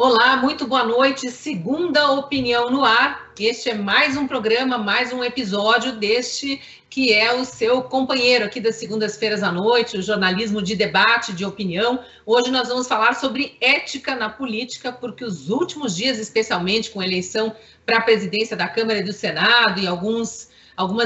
Olá, muito boa noite. Segunda Opinião no ar. Este é mais um programa, mais um episódio deste que é o seu companheiro aqui das segundas-feiras à noite, o jornalismo de debate, de opinião. Hoje nós vamos falar sobre ética na política, porque os últimos dias, especialmente com a eleição para a presidência da Câmara e do Senado e algumas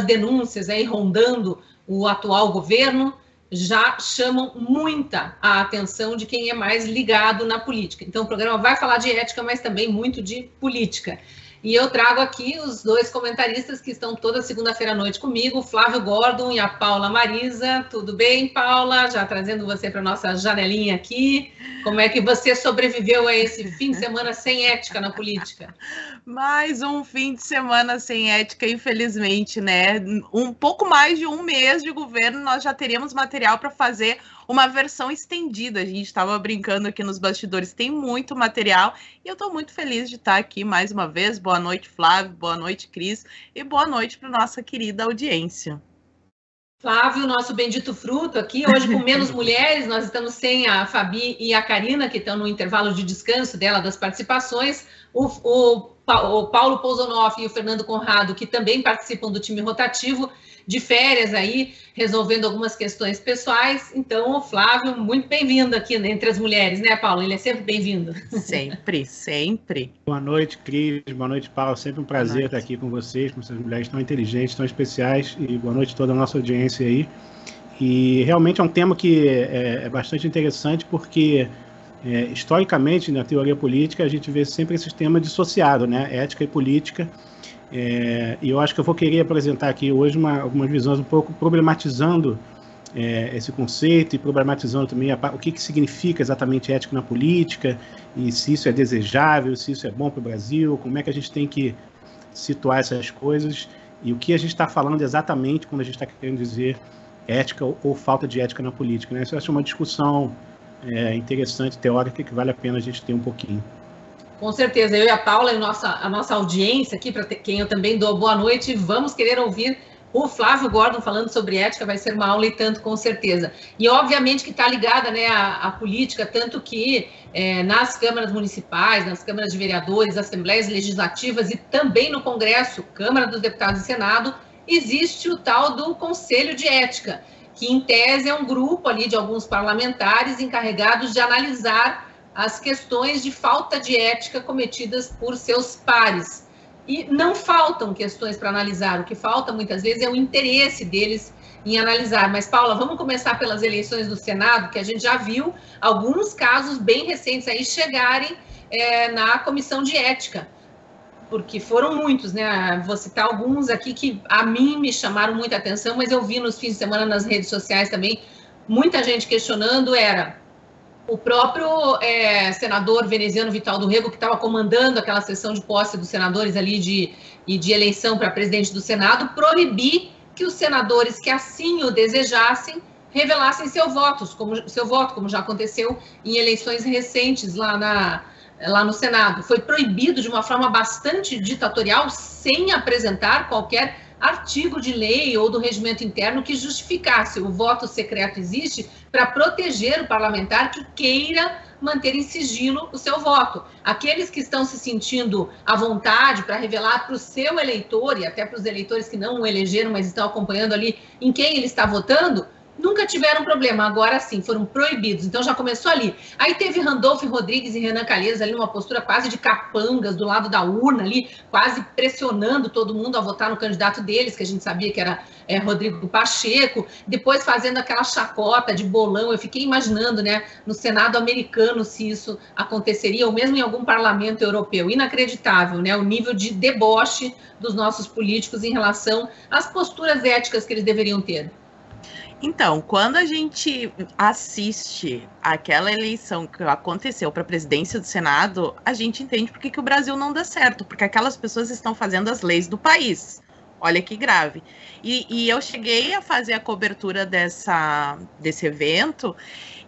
denúncias aí rondando o atual governo, já chamam muita a atenção de quem é mais ligado na política. Então, o programa vai falar de ética, mas também muito de política. E eu trago aqui os dois comentaristas que estão toda segunda-feira à noite comigo, o Flávio Gordon e a Paula Marisa. Tudo bem, Paula? Já trazendo você para a nossa janelinha aqui. Como é que você sobreviveu a esse fim de semana sem ética na política? Mais um fim de semana sem ética, infelizmente, né? Um pouco mais de um mês de governo, nós já teríamos material para fazer uma versão estendida. A gente estava brincando aqui nos bastidores, tem muito material e eu estou muito feliz de estar aqui mais uma vez. Boa noite, Flávio, boa noite, Cris, e boa noite para nossa querida audiência. Flávio, nosso bendito fruto aqui, hoje com menos mulheres, nós estamos sem a Fabi e a Karina, que estão no intervalo de descanso dela das participações, o Paulo Pousonoff e o Fernando Conrado, que também participam do time rotativo, de férias aí, resolvendo algumas questões pessoais. Então, o Flávio, muito bem-vindo aqui entre as mulheres, né, Paulo? Ele é sempre bem-vindo. Sempre, sempre. Boa noite, Cris. Boa noite, Paulo. Sempre um prazer estar aqui com vocês, com essas mulheres tão inteligentes, tão especiais. E boa noite a toda a nossa audiência aí. E realmente é um tema que é bastante interessante, porque historicamente, na teoria política, a gente vê sempre esse tema dissociado, né? Ética e política. E eu acho que eu vou querer apresentar aqui hoje algumas visões um pouco problematizando esse conceito e problematizando também o que significa exatamente ética na política e se isso é desejável, se isso é bom para o Brasil, como é que a gente tem que situar essas coisas e o que a gente está falando exatamente quando a gente está querendo dizer ética ou falta de ética na política, né? Isso eu acho uma discussão interessante, teórica, que vale a pena a gente ter um pouquinho. Com certeza, eu e a Paula e a nossa audiência aqui, para quem eu também dou boa noite, vamos querer ouvir o Flávio Gordon falando sobre ética, vai ser uma aula e tanto, com certeza. E obviamente que está ligada, né, à política, tanto que nas câmaras municipais, nas câmaras de vereadores, assembleias legislativas e também no Congresso, Câmara dos Deputados e Senado, existe o tal do Conselho de Ética, que em tese é um grupo ali de alguns parlamentares encarregados de analisar as questões de falta de ética cometidas por seus pares. E não faltam questões para analisar, o que falta muitas vezes é o interesse deles em analisar. Mas, Paula, vamos começar pelas eleições do Senado, que a gente já viu alguns casos bem recentes aí chegarem na comissão de ética, porque foram muitos, né? Vou citar alguns aqui que a mim me chamaram muita atenção, mas eu vi nos fins de semana nas redes sociais também, muita gente questionando, o próprio senador veneziano Vital do Rego, que estava comandando aquela sessão de posse dos senadores ali de eleição para presidente do Senado, proibir que os senadores que assim o desejassem revelassem seu voto, como já aconteceu em eleições recentes lá no Senado. Foi proibido de uma forma bastante ditatorial, sem apresentar qualquer artigo de lei ou do regimento interno que justificasse. O voto secreto existe para proteger o parlamentar que queira manter em sigilo o seu voto. Aqueles que estão se sentindo à vontade para revelar para o seu eleitor e até para os eleitores que não o elegeram, mas estão acompanhando ali em quem ele está votando, nunca tiveram problema, agora sim, foram proibidos. Então já começou ali. Aí teve Randolph Rodrigues e Renan Calheiros ali numa postura quase de capangas do lado da urna ali, quase pressionando todo mundo a votar no candidato deles, que a gente sabia que era Rodrigo Pacheco, depois fazendo aquela chacota de bolão. Eu fiquei imaginando, né, no Senado americano se isso aconteceria, ou mesmo em algum parlamento europeu. Inacreditável, né, o nível de deboche dos nossos políticos em relação às posturas éticas que eles deveriam ter. Então, quando a gente assiste aquela eleição que aconteceu para a presidência do Senado, a gente entende por que o Brasil não dá certo, porque aquelas pessoas estão fazendo as leis do país. Olha que grave. E eu cheguei a fazer a cobertura desse evento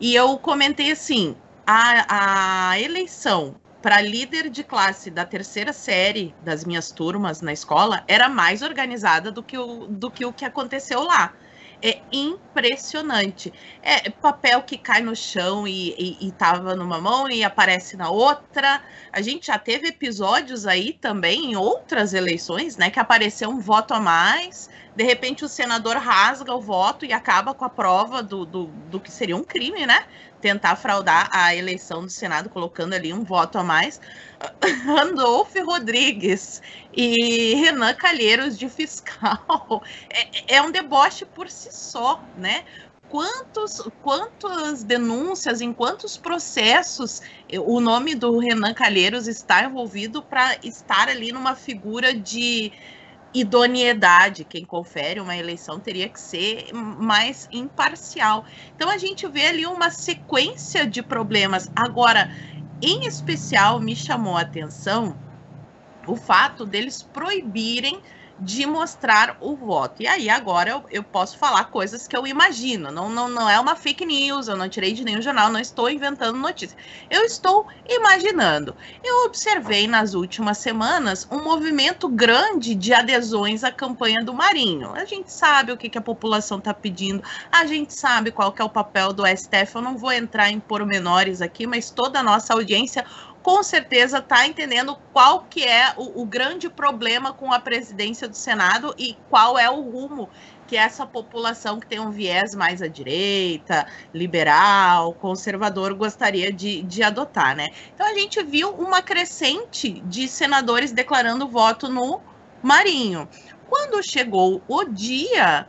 e eu comentei assim, a eleição para líder de classe da terceira série das minhas turmas na escola era mais organizada do que o que aconteceu lá. É impressionante. É papel que cai no chão e tava numa mão e aparece na outra. A gente já teve episódios aí também em outras eleições, né, que apareceu um voto a mais, de repente o senador rasga o voto e acaba com a prova do que seria um crime, né? Tentar fraudar a eleição do Senado, colocando ali um voto a mais. Randolfo Rodrigues e Renan Calheiros de fiscal. É um deboche por si só, né? Quantas denúncias, em quantos processos o nome do Renan Calheiros está envolvido para estar ali numa figura de idoneidade. Quem confere uma eleição teria que ser mais imparcial. Então a gente vê ali uma sequência de problemas. Agora, em especial, me chamou a atenção o fato deles proibirem de mostrar o voto. E aí agora eu posso falar coisas que eu imagino. Não é uma fake news, eu não tirei de nenhum jornal, não estou inventando notícia. Eu estou imaginando. Eu observei nas últimas semanas um movimento grande de adesões à campanha do Marinho. A gente sabe o que a população está pedindo, a gente sabe qual que é o papel do STF. Eu não vou entrar em pormenores aqui, mas toda a nossa audiência com certeza está entendendo qual que é o grande problema com a presidência do Senado e qual é o rumo que essa população que tem um viés mais à direita, liberal, conservador, gostaria de adotar, né? Então a gente viu uma crescente de senadores declarando voto no Marinho. Quando chegou o dia,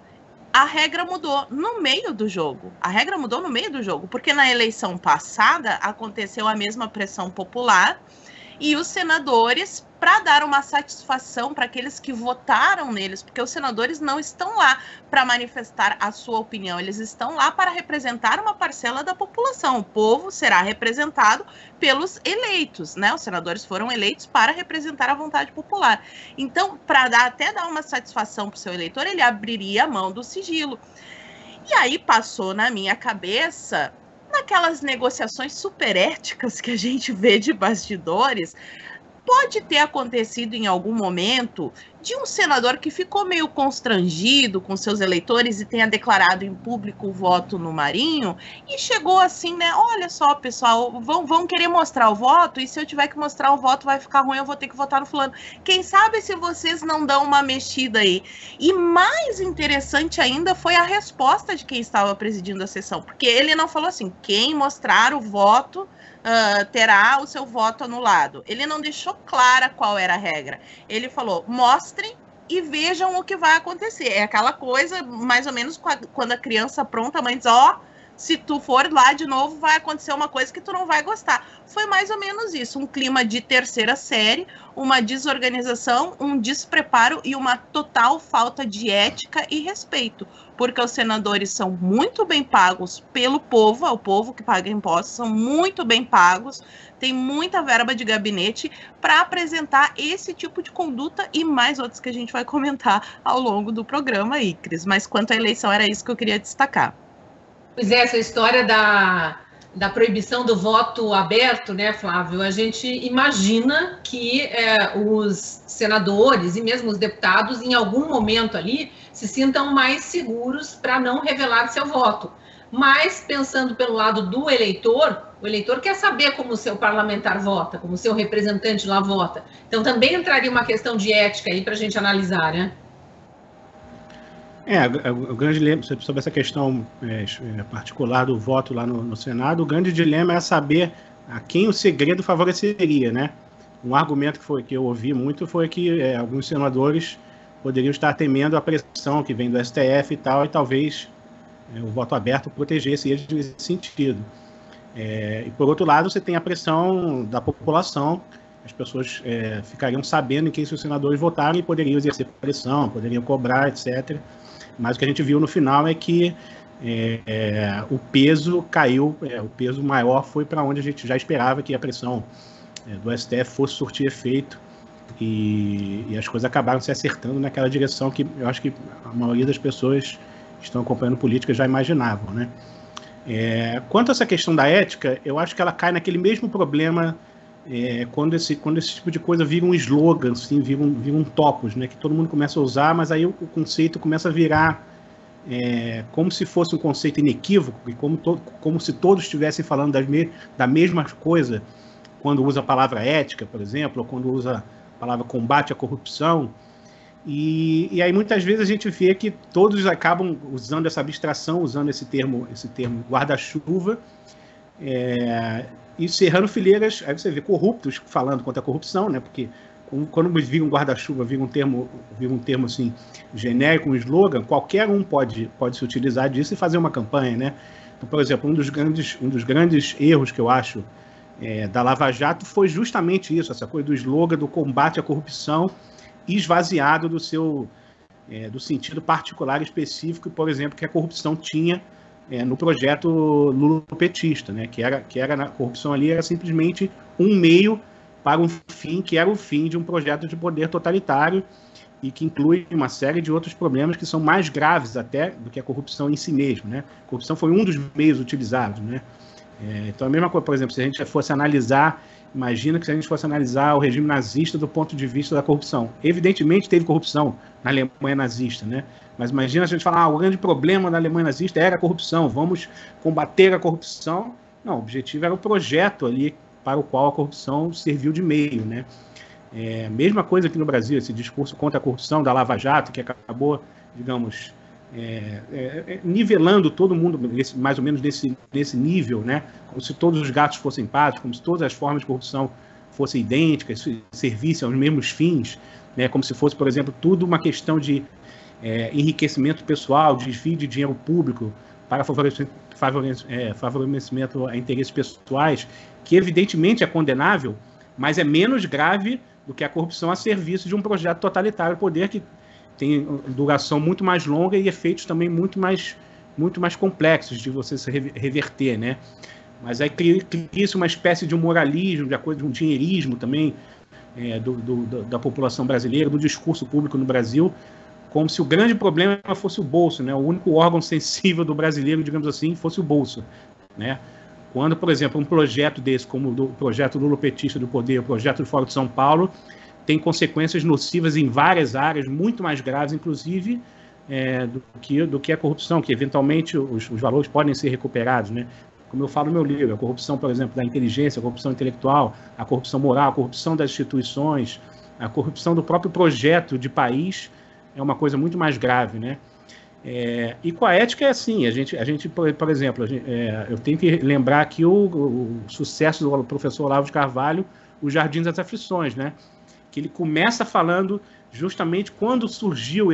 a regra mudou no meio do jogo. A regra mudou no meio do jogo, porque na eleição passada aconteceu a mesma pressão popular e os senadores, para dar uma satisfação para aqueles que votaram neles, porque os senadores não estão lá para manifestar a sua opinião, eles estão lá para representar uma parcela da população. O povo será representado pelos eleitos, né? Os senadores foram eleitos para representar a vontade popular. Então, para até dar uma satisfação para o seu eleitor, ele abriria a mão do sigilo. E aí passou na minha cabeça, naquelas negociações super éticas que a gente vê de bastidores, pode ter acontecido em algum momento de um senador que ficou meio constrangido com seus eleitores e tenha declarado em público o voto no Marinho e chegou assim, né? Olha só, pessoal, vão querer mostrar o voto e se eu tiver que mostrar o voto vai ficar ruim, eu vou ter que votar no fulano. Quem sabe se vocês não dão uma mexida aí. E mais interessante ainda foi a resposta de quem estava presidindo a sessão, porque ele não falou assim, quem mostrar o voto terá o seu voto anulado. Ele não deixou clara qual era a regra. Ele falou, mostrem e vejam o que vai acontecer. É aquela coisa, mais ou menos, quando a criança pronta, a mãe diz, ó, se tu for lá de novo, vai acontecer uma coisa que tu não vai gostar. Foi mais ou menos isso, um clima de terceira série, uma desorganização, um despreparo e uma total falta de ética e respeito, porque os senadores são muito bem pagos pelo povo, é o povo que paga impostos, são muito bem pagos, tem muita verba de gabinete para apresentar esse tipo de conduta e mais outros que a gente vai comentar ao longo do programa aí, Cris. Mas quanto à eleição, era isso que eu queria destacar. Pois é, essa história da proibição do voto aberto, né, Flávio? A gente imagina que os senadores e mesmo os deputados, em algum momento ali, se sintam mais seguros para não revelar seu voto. Mas, pensando pelo lado do eleitor, o eleitor quer saber como o seu parlamentar vota, como o seu representante lá vota. Então, também entraria uma questão de ética aí para a gente analisar, né? O grande dilema sobre essa questão particular do voto lá no Senado, o grande dilema é saber a quem o segredo favoreceria, né? Um argumento que eu ouvi muito foi que alguns senadores poderiam estar temendo a pressão que vem do STF e tal, e talvez o voto aberto protegesse eles nesse sentido. E por outro lado, você tem a pressão da população, as pessoas ficariam sabendo em quem seus senadores votaram e poderiam exercer pressão, poderiam cobrar, etc. Mas o que a gente viu no final é que o peso caiu, o peso maior foi para onde a gente já esperava que a pressão do STF fosse surtir efeito e as coisas acabaram se acertando naquela direção que eu acho que a maioria das pessoas que estão acompanhando política já imaginavam, né? Quanto a essa questão da ética, eu acho que ela cai naquele mesmo problema quando esse tipo de coisa vira um slogan, assim, vira um topos, né, que todo mundo começa a usar, mas aí o conceito começa a virar como se fosse um conceito inequívoco, e como se todos estivessem falando da mesma coisa, quando usa a palavra ética, por exemplo, ou quando usa a palavra combate à corrupção. E aí muitas vezes a gente vê que todos acabam usando essa abstração, usando esse termo guarda-chuva, e cerrando fileiras. Aí você vê corruptos falando contra a corrupção, né? Porque quando vira um guarda-chuva, vira um termo assim, genérico, um slogan, qualquer um pode se utilizar disso e fazer uma campanha, né? Então, por exemplo, um dos grandes erros que eu acho da Lava Jato foi justamente isso, essa coisa do slogan do combate à corrupção esvaziado do sentido particular específico, por exemplo, que a corrupção tinha no projeto lulopetista, né? Que era a corrupção ali era simplesmente um meio para um fim, que era o fim de um projeto de poder totalitário e que inclui uma série de outros problemas que são mais graves até do que a corrupção em si mesmo, né? A corrupção foi um dos meios utilizados, né? Então, a mesma coisa, por exemplo, se a gente fosse analisar, imagina que se a gente fosse analisar o regime nazista do ponto de vista da corrupção. Evidentemente teve corrupção na Alemanha nazista, né? Mas imagina se a gente falar, o grande problema da Alemanha nazista era a corrupção, vamos combater a corrupção. Não, o objetivo era o projeto ali para o qual a corrupção serviu de meio, né? Mesma coisa aqui no Brasil, esse discurso contra a corrupção da Lava Jato, que acabou, digamos, nivelando todo mundo mais ou menos nesse nível, né? Como se todos os gatos fossem patos, como se todas as formas de corrupção fossem idênticas, servissem aos mesmos fins, né? Como se fosse, por exemplo, tudo uma questão de enriquecimento pessoal, desvio de dinheiro público para favorecimento a interesses pessoais, que evidentemente é condenável, mas é menos grave do que a corrupção a serviço de um projeto totalitário de poder que tem duração muito mais longa e efeitos também muito mais complexos de você se reverter, né? Mas aí cria-se uma espécie de um moralismo, de um dinheirismo também da população brasileira, do discurso público no Brasil, como se o grande problema fosse o bolso, né? O único órgão sensível do brasileiro, digamos assim, fosse o bolso, né? Quando, por exemplo, um projeto desse, como o projeto lulopetista do poder, o projeto do Fórum de São Paulo, tem consequências nocivas em várias áreas, muito mais graves, inclusive, do que a corrupção, que eventualmente os valores podem ser recuperados, né? Como eu falo no meu livro, a corrupção, por exemplo, da inteligência, a corrupção intelectual, a corrupção moral, a corrupção das instituições, a corrupção do próprio projeto de país é uma coisa muito mais grave, né? E com a ética é assim, a gente por exemplo, eu tenho que lembrar aqui o sucesso do professor Olavo de Carvalho, O Jardim das Aflições, né? Que ele começa falando justamente quando surgiu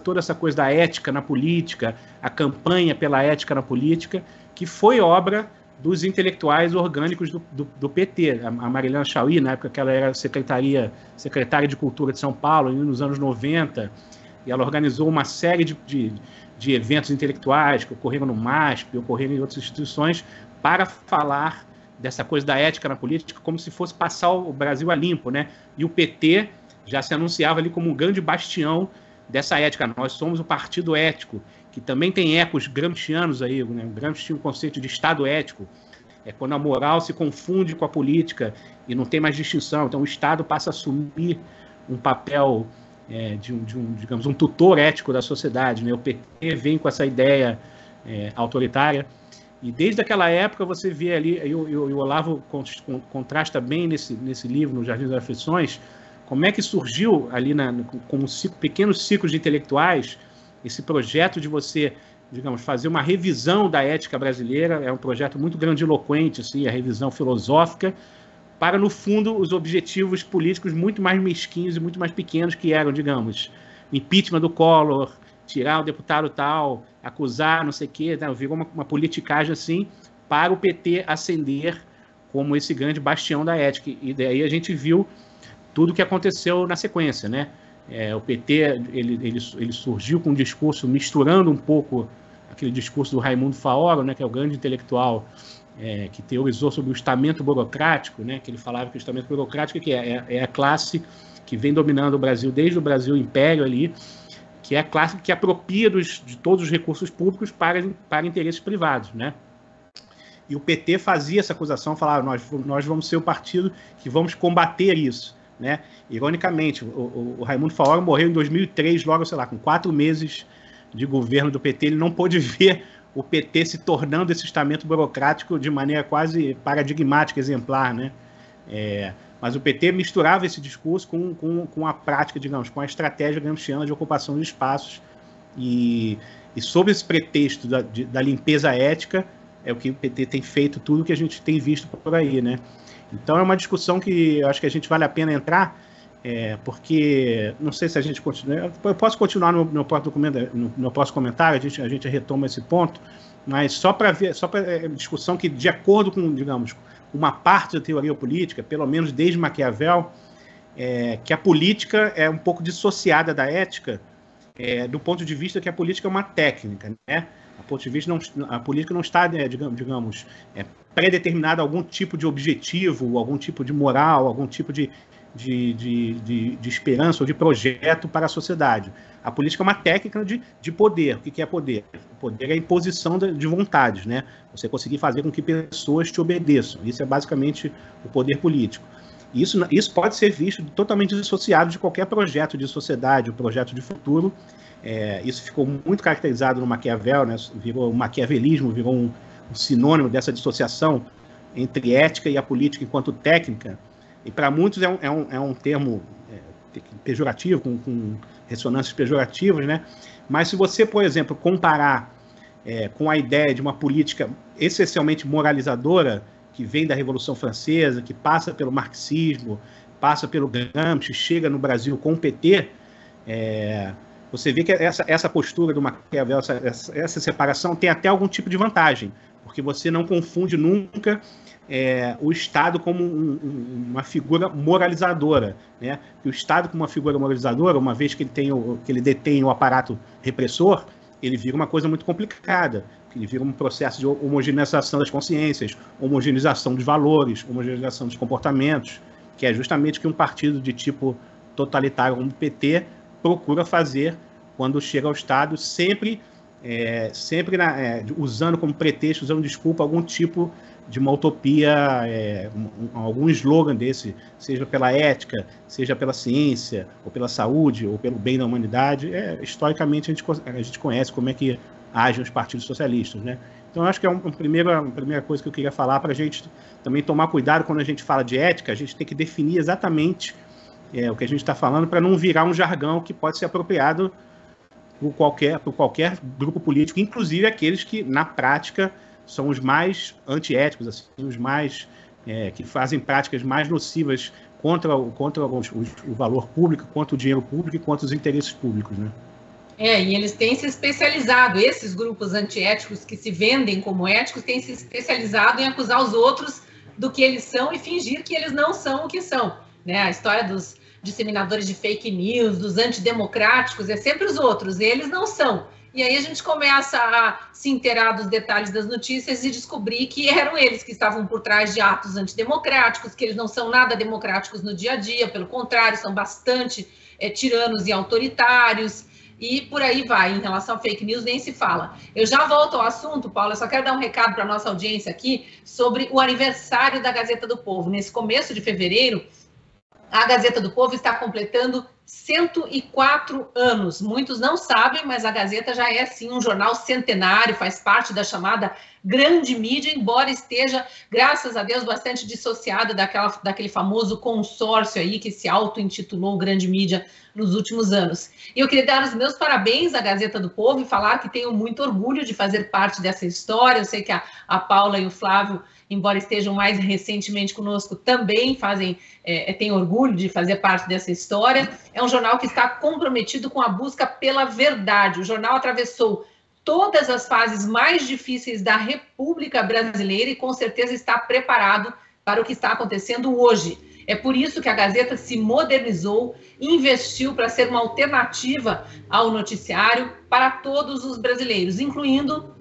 toda essa coisa da ética na política, a campanha pela ética na política, que foi obra dos intelectuais orgânicos do PT. A Marilena Chauí, na época que ela era secretária de Cultura de São Paulo, nos anos 90, e ela organizou uma série de eventos intelectuais que ocorreram no MASP, ocorreram em outras instituições, para falar dessa coisa da ética na política, como se fosse passar o Brasil a limpo, né? E o PT já se anunciava ali como um grande bastião dessa ética. Nós somos o partido ético, que também tem ecos gramscianos aí, né? O Gramsci tinha um conceito de Estado ético, quando a moral se confunde com a política e não tem mais distinção. Então o Estado passa a assumir um papel digamos, um tutor ético da sociedade, né? O PT vem com essa ideia autoritária. E desde aquela época você vê ali, e o Olavo contrasta bem nesse livro, no Jardim das Aflições, como é que surgiu ali como pequenos ciclos de intelectuais esse projeto de você, digamos, fazer uma revisão da ética brasileira. É um projeto muito grandiloquente, assim, a revisão filosófica, para, no fundo, os objetivos políticos muito mais mesquinhos e muito mais pequenos, que eram, digamos, impeachment do Collor, tirar o deputado tal, acusar, não sei o quê, né? Virou uma politicagem assim, para o PT ascender como esse grande bastião da ética. E daí a gente viu tudo o que aconteceu na sequência, né? O PT ele surgiu com um discurso misturando um pouco aquele discurso do Raimundo Faoro, né, que é o grande intelectual que teorizou sobre o estamento burocrático, né, que ele falava que o estamento burocrático é a classe que vem dominando o Brasil desde o Brasil Império ali, que é a classe que apropria de todos os recursos públicos para interesses privados, né? E o PT fazia essa acusação, falava, nós vamos ser o partido que vamos combater isso, né? Ironicamente, o Raimundo Faoro morreu em 2003, logo, sei lá, com 4 meses de governo do PT, ele não pôde ver o PT se tornando esse estamento burocrático de maneira quase paradigmática, exemplar, né? Mas o PT misturava esse discurso com a prática, digamos, com a estratégia gramsciana de ocupação de espaços e sob esse pretexto da limpeza ética, é o que o PT tem feito, tudo que a gente tem visto por aí, né? Então é uma discussão que eu acho que a gente vale a pena entrar, porque não sei se a gente continua. Eu posso continuar no meu próximo comentário, a gente retoma esse ponto, mas só para ver, discussão que, de acordo com, digamos, uma parte da teoria política, pelo menos desde Maquiavel, que a política é um pouco dissociada da ética, do ponto de vista que a política é uma técnica, né? A política não está, digamos, pré-determinada a algum tipo de objetivo, algum tipo de moral, algum tipo de esperança ou de projeto para a sociedade. A política é uma técnica de poder. O que é poder? O poder é a imposição de vontades, né? Você conseguir fazer com que pessoas te obedeçam. Isso é basicamente o poder político. Isso pode ser visto totalmente dissociado de qualquer projeto de sociedade, um projeto de futuro. Isso ficou muito caracterizado no Maquiavel, né? O maquiavelismo virou um sinônimo dessa dissociação entre ética e a política enquanto técnica. E para muitos é um termo pejorativo, com ressonâncias pejorativas, né? Mas se você, por exemplo, comparar com a ideia de uma política essencialmente moralizadora, que vem da Revolução Francesa, que passa pelo marxismo, passa pelo Gramsci, chega no Brasil com o PT, você vê que essa postura do Maquiavel, essa separação tem até algum tipo de vantagem, porque você não confunde nunca o Estado como uma figura moralizadora, né? E o Estado como uma figura moralizadora, uma vez que ele detém o aparato repressor, ele vira uma coisa muito complicada, ele vira um processo de homogeneização das consciências, homogeneização dos valores, homogeneização dos comportamentos, que é justamente o que um partido de tipo totalitário como o PT procura fazer quando chega ao Estado, sempre usando como pretexto, usando desculpa, algum tipo de uma utopia, algum slogan desse, seja pela ética, seja pela ciência, ou pela saúde, ou pelo bem da humanidade. Historicamente, a gente conhece como é que agem os partidos socialistas, né? Então, eu acho que é uma primeira coisa que eu queria falar, para a gente também tomar cuidado quando a gente fala de ética, a gente tem que definir exatamente o que a gente está falando, para não virar um jargão que pode ser apropriado por qualquer grupo político, inclusive aqueles que, na prática, são os mais antiéticos, assim, os mais que fazem práticas mais nocivas contra o valor público, contra o dinheiro público e contra os interesses públicos, né? E eles têm se especializado, esses grupos antiéticos que se vendem como éticos, têm se especializado em acusar os outros do que eles são e fingir que eles não são o que são, né? A história dos disseminadores de fake news, dos antidemocráticos, é sempre os outros, eles não são. E aí a gente começa a se inteirar dos detalhes das notícias e descobrir que eram eles que estavam por trás de atos antidemocráticos, que eles não são nada democráticos no dia a dia, pelo contrário, são bastante tiranos e autoritários, e por aí vai. Em relação a fake news, nem se fala. Eu já volto ao assunto, Paulo, eu só quero dar um recado para a nossa audiência aqui sobre o aniversário da Gazeta do Povo. Nesse começo de fevereiro, a Gazeta do Povo está completando 104 anos. Muitos não sabem, mas a Gazeta já é, sim, um jornal centenário, faz parte da chamada grande mídia, embora esteja, graças a Deus, bastante dissociada daquele famoso consórcio aí que se auto-intitulou grande mídia nos últimos anos. E eu queria dar os meus parabéns à Gazeta do Povo e falar que tenho muito orgulho de fazer parte dessa história. Eu sei que a Paula e o Flávio, embora estejam mais recentemente conosco, também têm orgulho de fazer parte dessa história. É um jornal que está comprometido com a busca pela verdade. O jornal atravessou todas as fases mais difíceis da República Brasileira e com certeza está preparado para o que está acontecendo hoje. É por isso que a Gazeta se modernizou e investiu para ser uma alternativa ao noticiário para todos os brasileiros, incluindo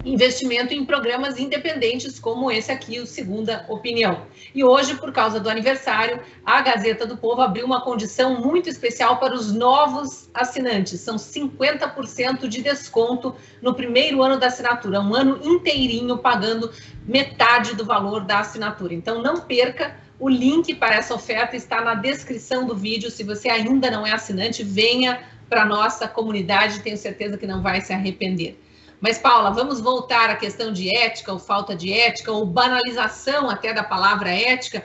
investimento em programas independentes como esse aqui, o Segunda Opinião. E hoje, por causa do aniversário, a Gazeta do Povo abriu uma condição muito especial para os novos assinantes. São 50% de desconto no primeiro ano da assinatura, um ano inteirinho pagando metade do valor da assinatura. Então, não perca. O link para essa oferta está na descrição do vídeo. Se você ainda não é assinante, venha para a nossa comunidade, tenho certeza que não vai se arrepender. Mas, Paula, vamos voltar à questão de ética, ou falta de ética, ou banalização até da palavra ética.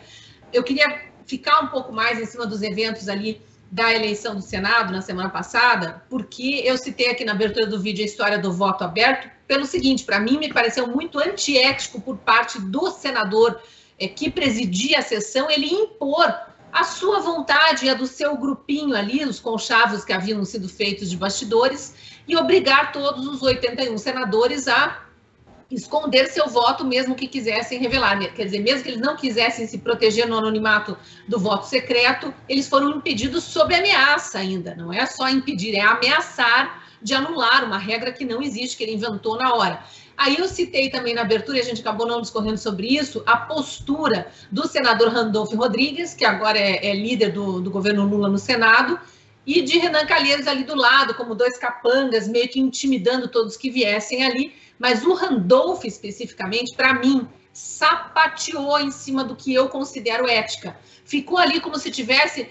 Eu queria ficar um pouco mais em cima dos eventos ali da eleição do Senado na semana passada, porque eu citei aqui na abertura do vídeo a história do voto aberto, pelo seguinte, para mim me pareceu muito antiético por parte do senador que presidia a sessão, ele impor a sua vontade e a do seu grupinho ali, os conchavos que haviam sido feitos de bastidores, e obrigar todos os 81 senadores a esconder seu voto, mesmo que quisessem revelar. Quer dizer, mesmo que eles não quisessem se proteger no anonimato do voto secreto, eles foram impedidos sob ameaça ainda. Não é só impedir, é ameaçar de anular uma regra que não existe, que ele inventou na hora. Aí eu citei também na abertura, e a gente acabou não discorrendo sobre isso, a postura do senador Randolfo Rodrigues, que agora é líder do governo Lula no Senado, e de Renan Calheiros ali do lado, como dois capangas, meio que intimidando todos que viessem ali. Mas o Randolph, especificamente, para mim, sapateou em cima do que eu considero ética. Ficou ali como se tivesse...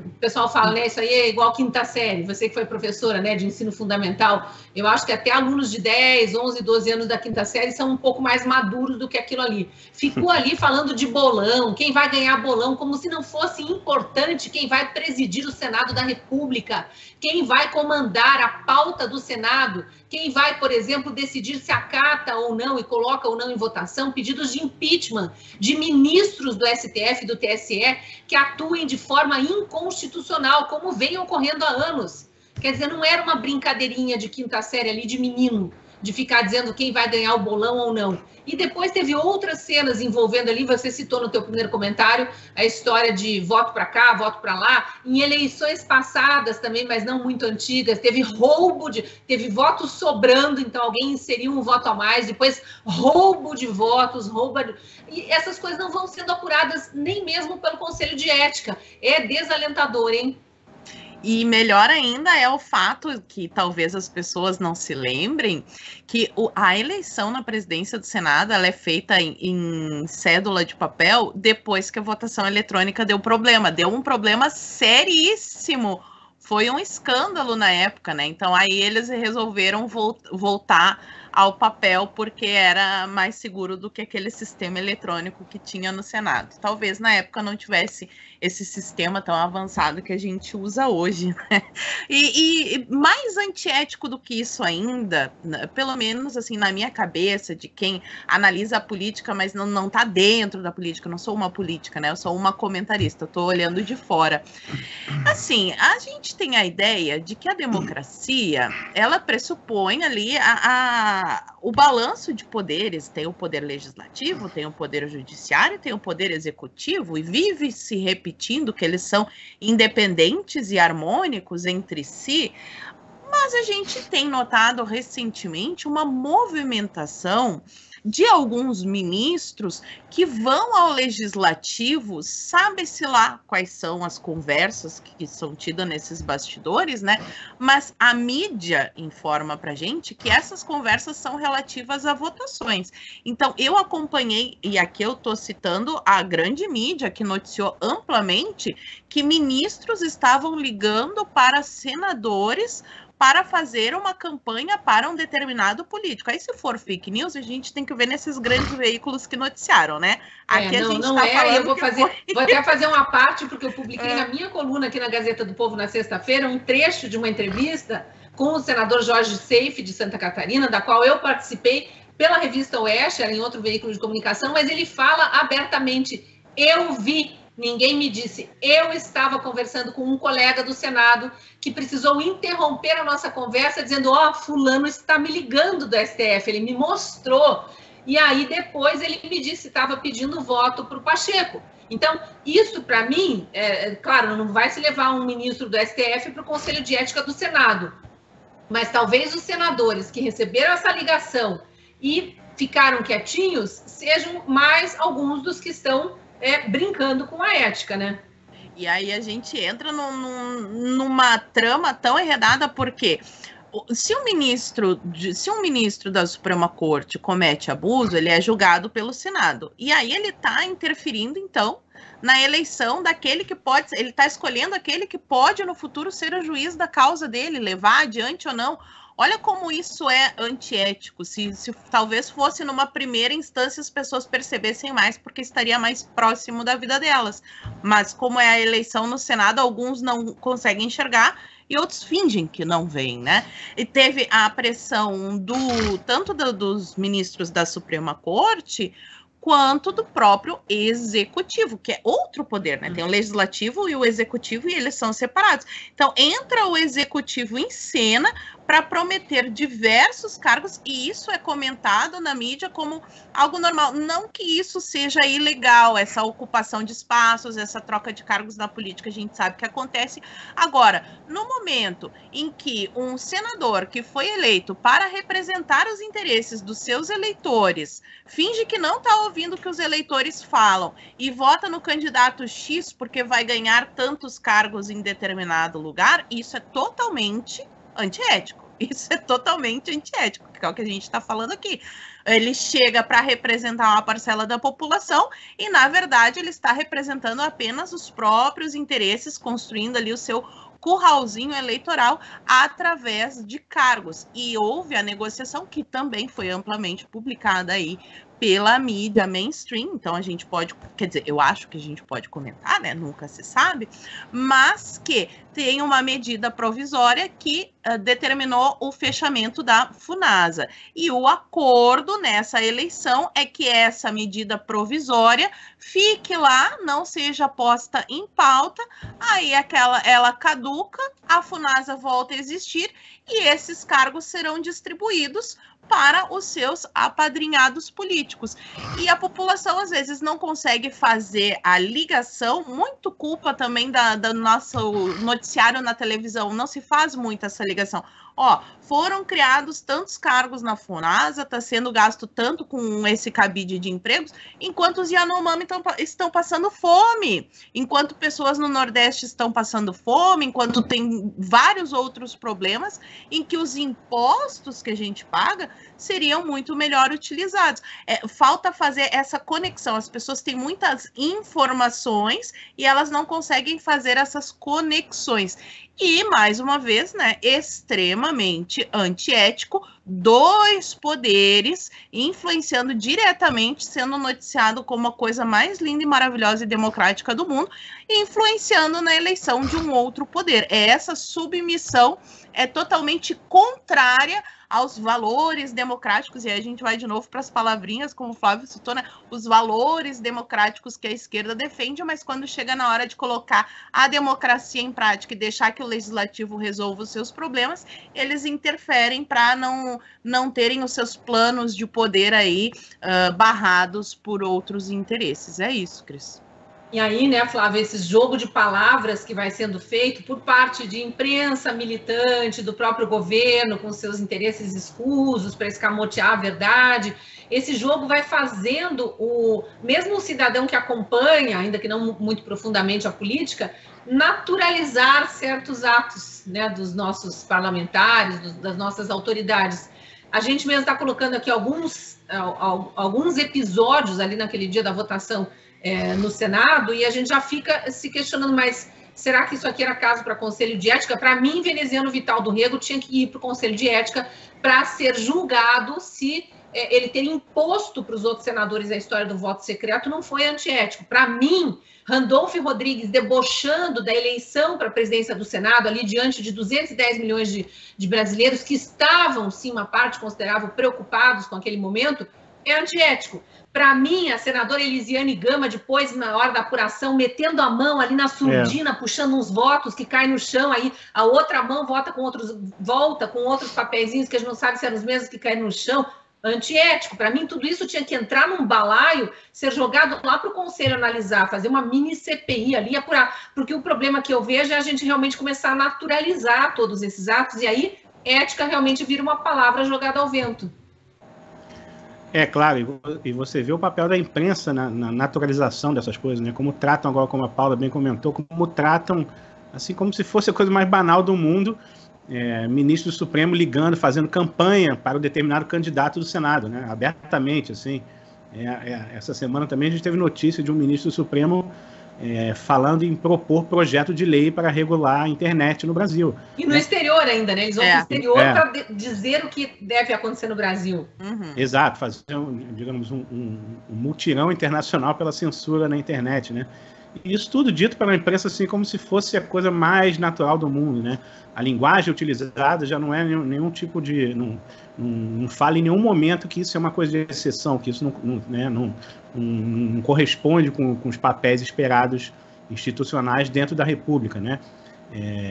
o pessoal fala, né, isso aí é igual quinta série. Você que foi professora, né, de ensino fundamental, eu acho que até alunos de 10, 11, 12 anos da quinta série são um pouco mais maduros do que aquilo ali. Ficou ali falando de bolão, quem vai ganhar bolão, como se não fosse importante quem vai presidir o Senado da República, quem vai comandar a pauta do Senado, quem vai, por exemplo, decidir se acata ou não e coloca ou não em votação pedidos de impeachment de ministros do STF e do TSE que atuem de forma inconstitucional, como vem ocorrendo há anos. Quer dizer, não era uma brincadeirinha de quinta série ali de menino, de ficar dizendo quem vai ganhar o bolão ou não. E depois teve outras cenas envolvendo ali, você citou no teu primeiro comentário, a história de voto para cá, voto para lá, em eleições passadas também, mas não muito antigas, teve teve votos sobrando, então alguém inseriu um voto a mais, depois roubo de votos, e essas coisas não vão sendo apuradas nem mesmo pelo Conselho de Ética. É desalentador, hein? E melhor ainda é o fato que talvez as pessoas não se lembrem que a eleição na presidência do Senado ela é feita em cédula de papel depois que a votação eletrônica deu um problema seríssimo. Foi um escândalo na época, né? Então aí eles resolveram voltar ao papel porque era mais seguro do que aquele sistema eletrônico que tinha no Senado. Talvez na época não tivesse esse sistema tão avançado que a gente usa hoje, né? E mais antiético do que isso ainda, pelo menos assim na minha cabeça, de quem analisa a política, mas não está dentro da política, eu não sou uma política, né? Eu sou uma comentarista, eu estou olhando de fora. Assim, a gente tem a ideia de que a democracia, ela pressupõe ali o balanço de poderes, tem o poder legislativo, tem o poder judiciário, tem o poder executivo, e vive se repetindo que eles são independentes e harmônicos entre si, mas a gente tem notado recentemente uma movimentação de alguns ministros que vão ao legislativo, sabe-se lá quais são as conversas que são tidas nesses bastidores, né? Mas a mídia informa pra gente que essas conversas são relativas a votações. Então, eu acompanhei, e aqui eu tô citando a grande mídia que noticiou amplamente que ministros estavam ligando para senadores para fazer uma campanha para um determinado político. Aí, se for fake news, a gente tem que ver nesses grandes veículos que noticiaram, né? Aqui a gente está falando... Eu vou até fazer uma parte, porque eu publiquei na minha coluna aqui na Gazeta do Povo na sexta-feira um trecho de uma entrevista com o senador Jorge Seife, de Santa Catarina, da qual eu participei pela revista Oeste, era em outro veículo de comunicação, mas ele fala abertamente, eu vi... Ninguém me disse. Eu estava conversando com um colega do Senado que precisou interromper a nossa conversa dizendo, fulano está me ligando do STF, ele me mostrou. E aí depois ele me disse que estava pedindo voto para o Pacheco. Então, isso para mim, claro, não vai se levar um ministro do STF para o Conselho de Ética do Senado. Mas talvez os senadores que receberam essa ligação e ficaram quietinhos sejam mais alguns dos que estão brincando com a ética, né? E aí a gente entra numa trama tão enredada, porque se um ministro da Suprema Corte comete abuso, ele é julgado pelo Senado. E aí ele está interferindo, então, na eleição daquele que pode, ele está escolhendo aquele que pode no futuro ser o juiz da causa dele, levar adiante ou não. Olha como isso é antiético. Se talvez fosse numa primeira instância as pessoas percebessem mais, porque estaria mais próximo da vida delas. Mas como é a eleição no Senado, alguns não conseguem enxergar e outros fingem que não veem, né? E teve a pressão tanto dos ministros da Suprema Corte, quanto do próprio executivo, que é outro poder, né? Tem o legislativo e o executivo, e eles são separados. Então, entra o executivo em cena para prometer diversos cargos, e isso é comentado na mídia como algo normal. Não que isso seja ilegal, essa ocupação de espaços, essa troca de cargos na política, a gente sabe que acontece. Agora, no momento em que um senador que foi eleito para representar os interesses dos seus eleitores finge que não está ouvindo o que os eleitores falam e vota no candidato X porque vai ganhar tantos cargos em determinado lugar, isso é totalmente antiético. Isso é totalmente antiético, que é o que a gente está falando aqui. Ele chega para representar uma parcela da população e, na verdade, ele está representando apenas os próprios interesses, construindo ali o seu curralzinho eleitoral através de cargos. E houve a negociação, que também foi amplamente publicada aí pela mídia mainstream, então a gente pode, quer dizer, eu acho que a gente pode comentar, né, nunca se sabe, mas que tem uma medida provisória que determinou o fechamento da Funasa. E o acordo nessa eleição é que essa medida provisória fique lá, não seja posta em pauta, aí ela caduca, a Funasa volta a existir e esses cargos serão distribuídos para os seus apadrinhados políticos. E a população, às vezes, não consegue fazer a ligação, muito culpa também do nosso noticiário na televisão, não se faz muito essa ligação. Ó, foram criados tantos cargos na Funasa, está sendo gasto tanto com esse cabide de empregos, enquanto os Yanomami estão passando fome, enquanto pessoas no Nordeste estão passando fome, enquanto tem vários outros problemas em que os impostos que a gente paga seriam muito melhor utilizados. Falta fazer essa conexão. As pessoas têm muitas informações e elas não conseguem fazer essas conexões. E, mais uma vez, né, extremamente antiético, dois poderes influenciando diretamente, sendo noticiado como a coisa mais linda e maravilhosa e democrática do mundo, influenciando na eleição de um outro poder. Essa submissão é totalmente contrária aos valores democráticos, e aí a gente vai de novo para as palavrinhas, como o Flávio citou, né? Os valores democráticos que a esquerda defende, mas quando chega na hora de colocar a democracia em prática e deixar que o legislativo resolva os seus problemas, eles interferem para não terem os seus planos de poder aí barrados por outros interesses. É isso, Cris. E aí, né, Flávia, esse jogo de palavras que vai sendo feito por parte de imprensa militante, do próprio governo, com seus interesses escusos para escamotear a verdade, esse jogo vai fazendo mesmo o cidadão que acompanha, ainda que não muito profundamente a política, naturalizar certos atos, né, dos nossos parlamentares, das nossas autoridades. A gente mesmo está colocando aqui alguns episódios ali naquele dia da votação no Senado, e a gente já fica se questionando, mas será que isso aqui era caso para Conselho de Ética? Para mim, Veneziano Vital do Rego tinha que ir para o Conselho de Ética para ser julgado se ele ter imposto para os outros senadores a história do voto secreto não foi antiético. Para mim, Randolfo Rodrigues debochando da eleição para a presidência do Senado, ali diante de 210 milhões de brasileiros que estavam, sim, uma parte considerável, preocupados com aquele momento, é antiético. Para mim, a senadora Elisiane Gama, depois, na hora da apuração, metendo a mão ali na surdina, puxando uns votos que caem no chão, aí a outra mão volta com outros papeizinhos que a gente não sabe se eram os mesmos que caem no chão. Antiético. Para mim, tudo isso tinha que entrar num balaio, ser jogado lá para o Conselho analisar, fazer uma mini CPI ali, apurar. Porque o problema que eu vejo é a gente realmente começar a naturalizar todos esses atos, e aí ética realmente vira uma palavra jogada ao vento. É claro, e você vê o papel da imprensa na naturalização dessas coisas, né? Como tratam agora, como a Paula bem comentou, como tratam, assim, como se fosse a coisa mais banal do mundo, ministro do Supremo ligando, fazendo campanha para o determinado candidato do Senado, né? Abertamente, assim. Essa semana também a gente teve notícia de um ministro do Supremo falando em propor projeto de lei para regular a internet no Brasil. E no exterior ainda, né? Eles vão para o exterior para dizer o que deve acontecer no Brasil. Exato, fazer, digamos, um mutirão internacional pela censura na internet, né? E isso tudo dito pela imprensa assim como se fosse a coisa mais natural do mundo, né? A linguagem utilizada já não é nenhum tipo de... Não fala em nenhum momento que isso é uma coisa de exceção, que isso não corresponde com os papéis esperados institucionais dentro da República, né?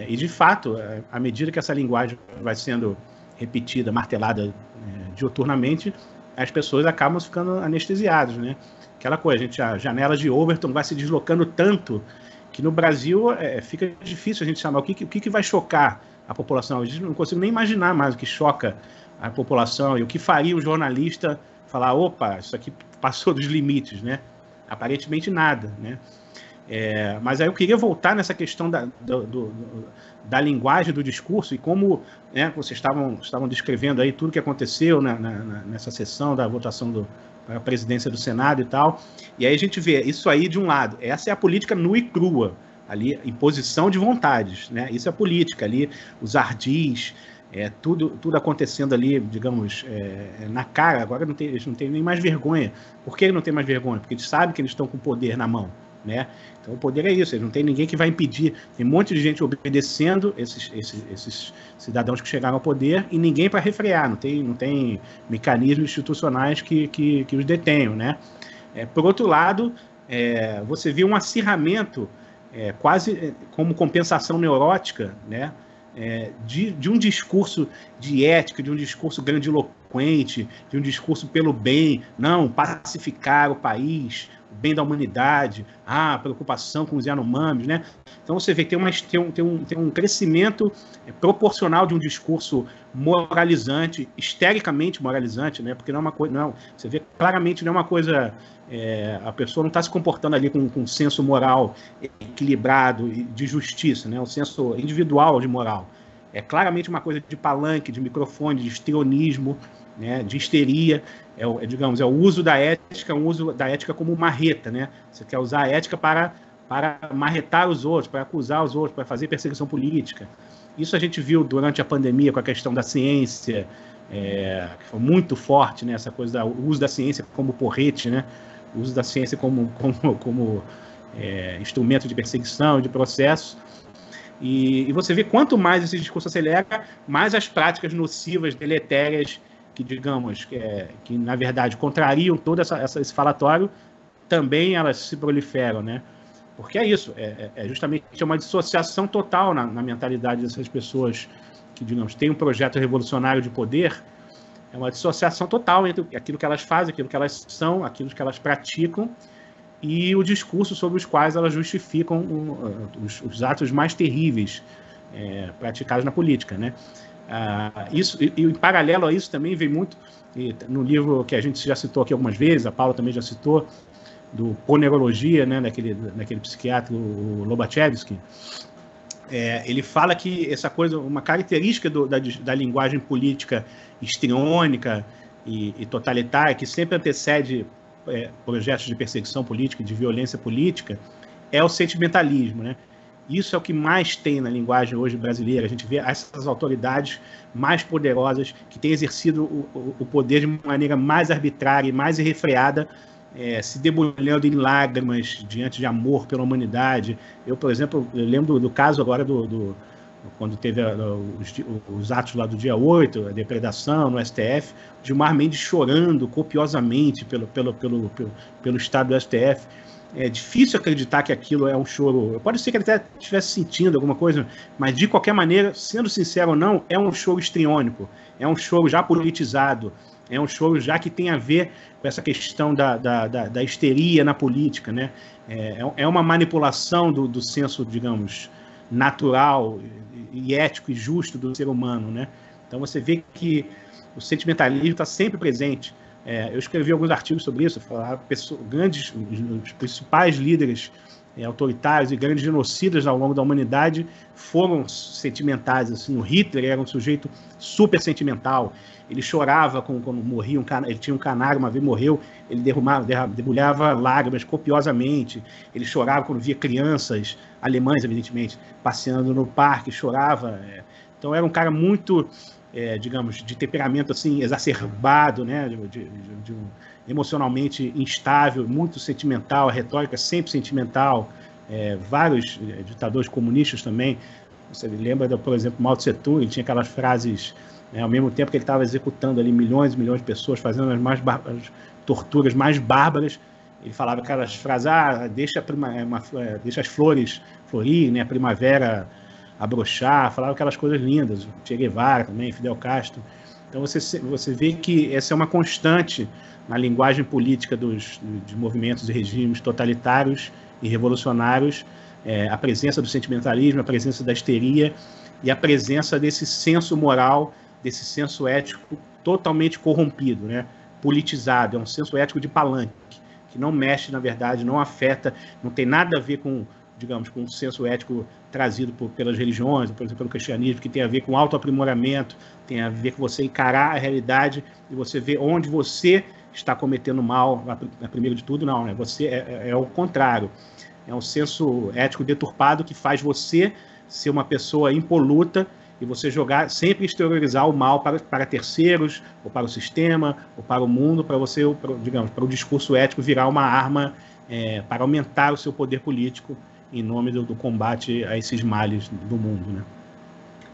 E, de fato, à medida que essa linguagem vai sendo repetida, martelada diuturnamente, as pessoas acabam ficando anestesiadas, né? Aquela coisa, a janela de Overton vai se deslocando tanto que no Brasil fica difícil a gente chamar o que vai chocar a população. A gente não consigo nem imaginar mais o que choca a população e o que faria um jornalista falar, opa, isso aqui passou dos limites, né? Aparentemente nada, né? Mas aí eu queria voltar nessa questão da linguagem do discurso e como, né, vocês estavam descrevendo aí tudo que aconteceu nessa sessão da votação para a presidência do Senado e tal, e aí a gente vê isso aí de um lado, essa é a política nua e crua, ali, imposição de vontades, né? Isso é a política, ali, os tudo acontecendo ali, digamos, na cara. Agora eles não têm nem mais vergonha. Por que eles não têm mais vergonha? Porque eles sabem que eles estão com o poder na mão, né? Então o poder é isso, não tem ninguém que vai impedir. Tem um monte de gente obedecendo esses cidadãos que chegaram ao poder e ninguém para refrear, não tem mecanismos institucionais que os detenham, né? Por outro lado, você vê um acirramento quase como compensação neurótica, né? De um discurso de ética, de um discurso grandiloquente, de um discurso pelo bem, não, pacificar o país, o bem da humanidade, a preocupação com os Yanomamis, né? Então você vê que tem um crescimento proporcional de um discurso moralizante, histericamente moralizante, né? Porque não é uma coisa, você vê claramente não é uma coisa, a pessoa não está se comportando ali com um senso moral equilibrado e de justiça, né? Um senso individual de moral. É claramente uma coisa de palanque, de microfone, de histrionismo, né? De histeria. Digamos, é o uso da ética como marreta, né? Você quer usar a ética para marretar os outros, para acusar os outros, para fazer perseguição política. Isso a gente viu durante a pandemia com a questão da ciência, que foi muito forte, né? Essa coisa do uso da ciência como porrete, né? O uso da ciência como instrumento de perseguição, de processo. E você vê quanto mais esse discurso acelera, mais as práticas nocivas, deletérias, que digamos, que na verdade contrariam todo esse falatório, também elas se proliferam, né? Porque é isso, justamente uma dissociação total na mentalidade dessas pessoas que, digamos, têm um projeto revolucionário de poder. É uma dissociação total entre aquilo que elas fazem, aquilo que elas são, aquilo que elas praticam e o discurso sobre os quais elas justificam os atos mais terríveis praticados na política, né? E em paralelo a isso também vem muito, no livro que a gente já citou aqui algumas vezes, a Paula também já citou, do Ponerologia, né, daquele psiquiatra, o Lobachevsky, ele fala que essa coisa, uma característica da linguagem política histriônica e totalitária, que sempre antecede projetos de perseguição política, de violência política, é o sentimentalismo, né? Isso é o que mais tem na linguagem hoje brasileira. A gente vê essas autoridades mais poderosas que têm exercido o poder de maneira mais arbitrária e mais irrefreada, se debulhando em lágrimas diante de amor pela humanidade. Eu, por exemplo, lembro do caso agora quando teve os atos lá do dia 8, a depredação no STF, Gilmar Mendes chorando copiosamente pelo estado do STF. É difícil acreditar que aquilo é um choro. Pode ser que ele até estivesse sentindo alguma coisa, mas de qualquer maneira, sendo sincero ou não, é um choro histriônico, é um choro já politizado, é um choro já que tem a ver com essa questão da histeria na política, né? É uma manipulação do senso, digamos, natural e ético e justo do ser humano, né? Então você vê que o sentimentalismo está sempre presente. Eu escrevi alguns artigos sobre isso, falar os principais líderes autoritários e grandes genocidas ao longo da humanidade foram sentimentais. Assim, o Hitler era um sujeito super sentimental. Ele chorava quando morria ele tinha um canário, uma vez morreu, ele debulhava lágrimas copiosamente. Ele chorava quando via crianças alemães, evidentemente, passeando no parque, chorava. Então era um cara muito, digamos, de temperamento assim exacerbado, né, emocionalmente instável, muito sentimental, a retórica sempre sentimental. Vários ditadores comunistas também. Você lembra, por exemplo, Mao Tse Tung, ele tinha aquelas frases, ao mesmo tempo que ele estava executando ali milhões e milhões de pessoas, fazendo as torturas mais bárbaras, ele falava aquelas frases, deixa as flores florir, né, a primavera abrochar, falava aquelas coisas lindas, Che Guevara também, Fidel Castro. Então você vê que essa é uma constante na linguagem política dos movimentos e regimes totalitários e revolucionários, a presença do sentimentalismo, a presença da histeria e a presença desse senso moral, desse senso ético totalmente corrompido, né? Politizado, é um senso ético de palanque, que não mexe, na verdade, não afeta, não tem nada a ver com, digamos, com o senso ético trazido pelas religiões, por exemplo, pelo cristianismo, que tem a ver com autoaprimoramento, tem a ver com você encarar a realidade e você ver onde você está cometendo mal, primeiro de tudo, não, né? Você é o contrário. É um senso ético deturpado que faz você ser uma pessoa impoluta e você sempre exteriorizar o mal para terceiros, ou para o sistema, ou para o mundo, para você, digamos, para o discurso ético virar uma arma para aumentar o seu poder político em nome do combate a esses males do mundo, né?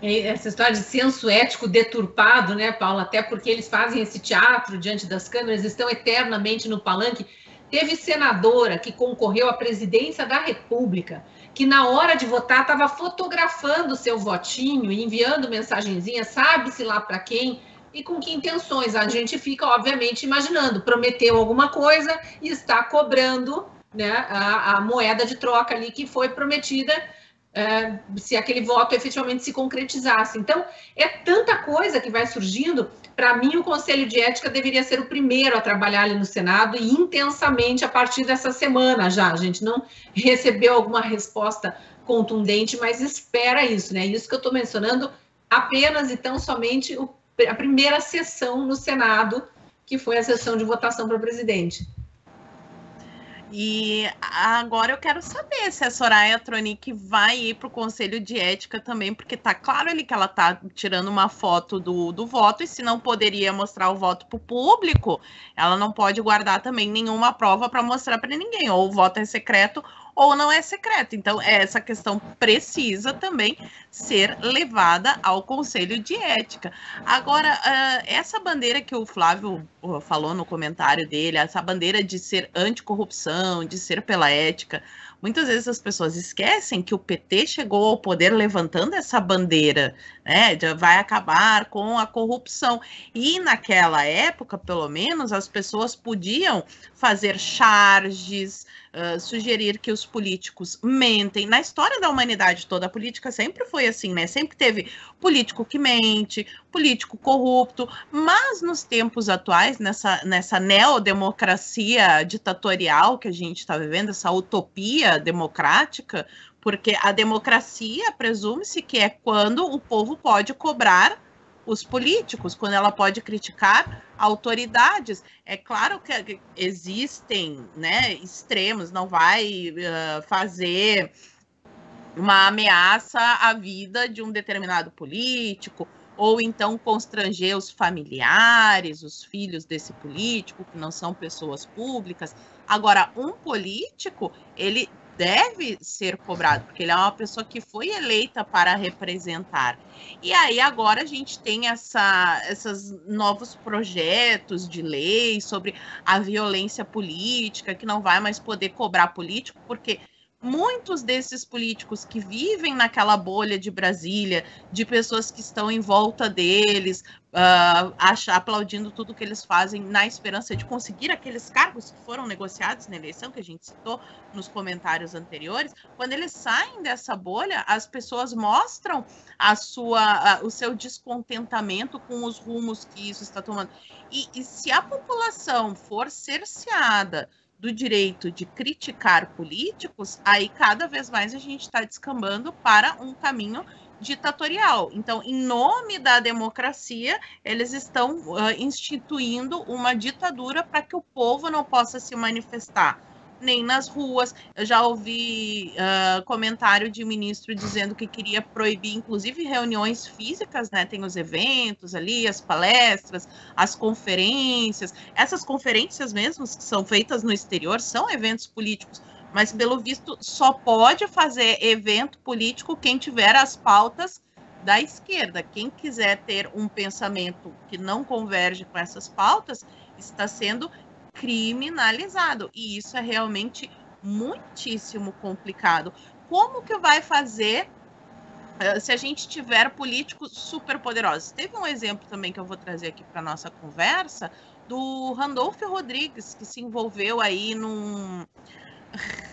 Essa história de senso ético deturpado, né, Paulo? Até porque eles fazem esse teatro diante das câmeras, estão eternamente no palanque. Teve senadora que concorreu à presidência da República, que na hora de votar estava fotografando o seu votinho e enviando mensagenzinha, sabe-se lá para quem e com que intenções. A gente fica, obviamente, imaginando, prometeu alguma coisa e está cobrando, né, a moeda de troca ali que foi prometida, se aquele voto efetivamente se concretizasse. Então, é tanta coisa que vai surgindo. Para mim, o Conselho de Ética deveria ser o primeiro a trabalhar ali no Senado e intensamente a partir dessa semana já. A gente não recebeu alguma resposta contundente, mas espera isso, né? Isso que eu estou mencionando apenas e tão somente a primeira sessão no Senado, que foi a sessão de votação para presidente. E agora eu quero saber se a Soraya Tronic vai ir para o Conselho de Ética também, porque tá claro ali que ela tá tirando uma foto do voto, e se não poderia mostrar o voto para o público, ela não pode guardar também nenhuma prova para mostrar para ninguém, ou o voto é secreto ou não é secreto. Então, essa questão precisa também ser levada ao Conselho de Ética. Agora, essa bandeira que o Flávio falou no comentário dele, essa bandeira de ser anticorrupção, de ser pela ética, muitas vezes as pessoas esquecem que o PT chegou ao poder levantando essa bandeira, né, de vai acabar com a corrupção. E naquela época, pelo menos, as pessoas podiam fazer charges, sugerir que os políticos mentem. Na história da humanidade toda, a política sempre foi assim, né? Sempre teve político que mente, político corrupto, mas nos tempos atuais, nessa neodemocracia ditatorial que a gente está vivendo, essa utopia democrática, porque a democracia presume-se que é quando o povo pode cobrar os políticos, quando ela pode criticar autoridades. É claro que existem, né, extremos, não vai fazer uma ameaça à vida de um determinado político, ou então constranger os familiares, os filhos desse político, que não são pessoas públicas. Agora, um político, ele deve ser cobrado, porque ele é uma pessoa que foi eleita para representar. E aí agora a gente tem esses novos projetos de lei sobre a violência política, que não vai mais poder cobrar político, porque muitos desses políticos que vivem naquela bolha de Brasília, de pessoas que estão em volta deles, aplaudindo tudo que eles fazem na esperança de conseguir aqueles cargos que foram negociados na eleição, que a gente citou nos comentários anteriores, quando eles saem dessa bolha, as pessoas mostram o seu descontentamento com os rumos que isso está tomando. E se a população for cerceada do direito de criticar políticos, aí cada vez mais a gente está descambando para um caminho ditatorial. Então, em nome da democracia, eles estão instituindo uma ditadura para que o povo não possa se manifestar, nem nas ruas. Eu já ouvi comentário de ministro dizendo que queria proibir, inclusive, reuniões físicas, né? Tem os eventos ali, as palestras, as conferências. Essas conferências mesmo, que são feitas no exterior, são eventos políticos, mas, pelo visto, só pode fazer evento político quem tiver as pautas da esquerda. Quem quiser ter um pensamento que não converge com essas pautas está sendo criminalizado. E isso é realmente muitíssimo complicado. Como que vai fazer se a gente tiver políticos super poderosos? Teve um exemplo também que eu vou trazer aqui para a nossa conversa, do Randolfo Rodrigues, que se envolveu aí num...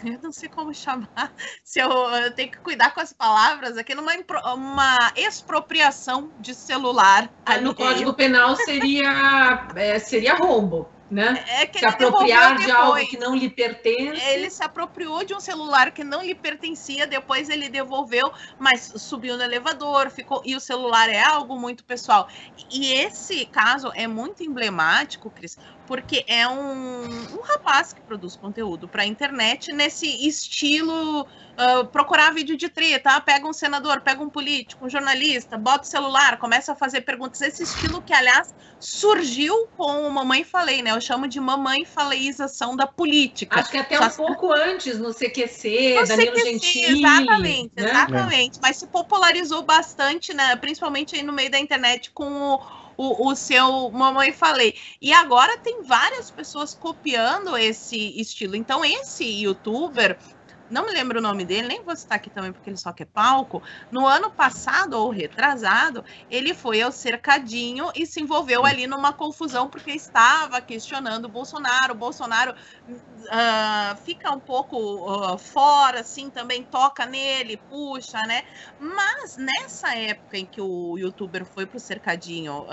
Eu não sei como chamar, se eu tenho que cuidar com as palavras aqui, uma expropriação de celular. No Código Penal seria roubo, né? Se apropriar de algo que não lhe pertence. Ele se apropriou de um celular que não lhe pertencia, depois ele devolveu, mas subiu no elevador, ficou, e o celular é algo muito pessoal. E esse caso é muito emblemático, Cris, porque é um rapaz que produz conteúdo para a internet nesse estilo procurar vídeo de treta, pega um senador, pega um político, um jornalista, bota o celular, começa a fazer perguntas. Esse estilo que, aliás, surgiu com o Mamãe Falei, né? Eu chamo de mamãe faleização da política. Acho que até um pouco antes, no CQC, Danilo Gentili. Exatamente, né? Exatamente. Mas se popularizou bastante, né? Principalmente aí no meio da internet com o seu Mamãe Falei. E agora tem várias pessoas copiando esse estilo. Então, esse youtuber, não me lembro o nome dele, nem vou citar aqui também porque ele só quer palco, no ano passado ou retrasado, ele foi ao cercadinho e se envolveu ali numa confusão porque estava questionando o Bolsonaro. O Bolsonaro fica um pouco fora, assim, também toca nele, puxa, né? Mas nessa época em que o youtuber foi pro cercadinho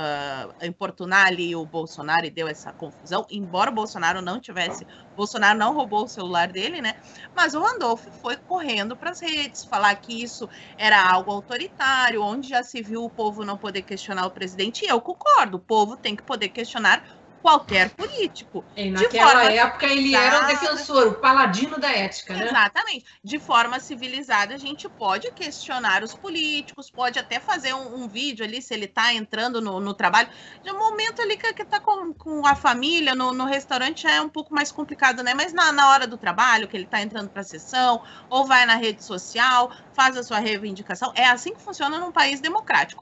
importunar ali o Bolsonaro e deu essa confusão, embora o Bolsonaro não roubou o celular dele, né? Mas o Randolfo foi correndo para as redes falar que isso era algo autoritário, onde já se viu o povo não poder questionar o presidente. E eu concordo, o povo tem que poder questionar qualquer político. E naquela época ele era o defensor, o paladino da ética, né? Exatamente. De forma civilizada, a gente pode questionar os políticos, pode até fazer um vídeo ali, se ele está entrando no trabalho. De um momento ali que está com a família, no restaurante, é um pouco mais complicado, né? Mas na hora do trabalho, que ele está entrando para a sessão, ou vai na rede social, faz a sua reivindicação. É assim que funciona num país democrático.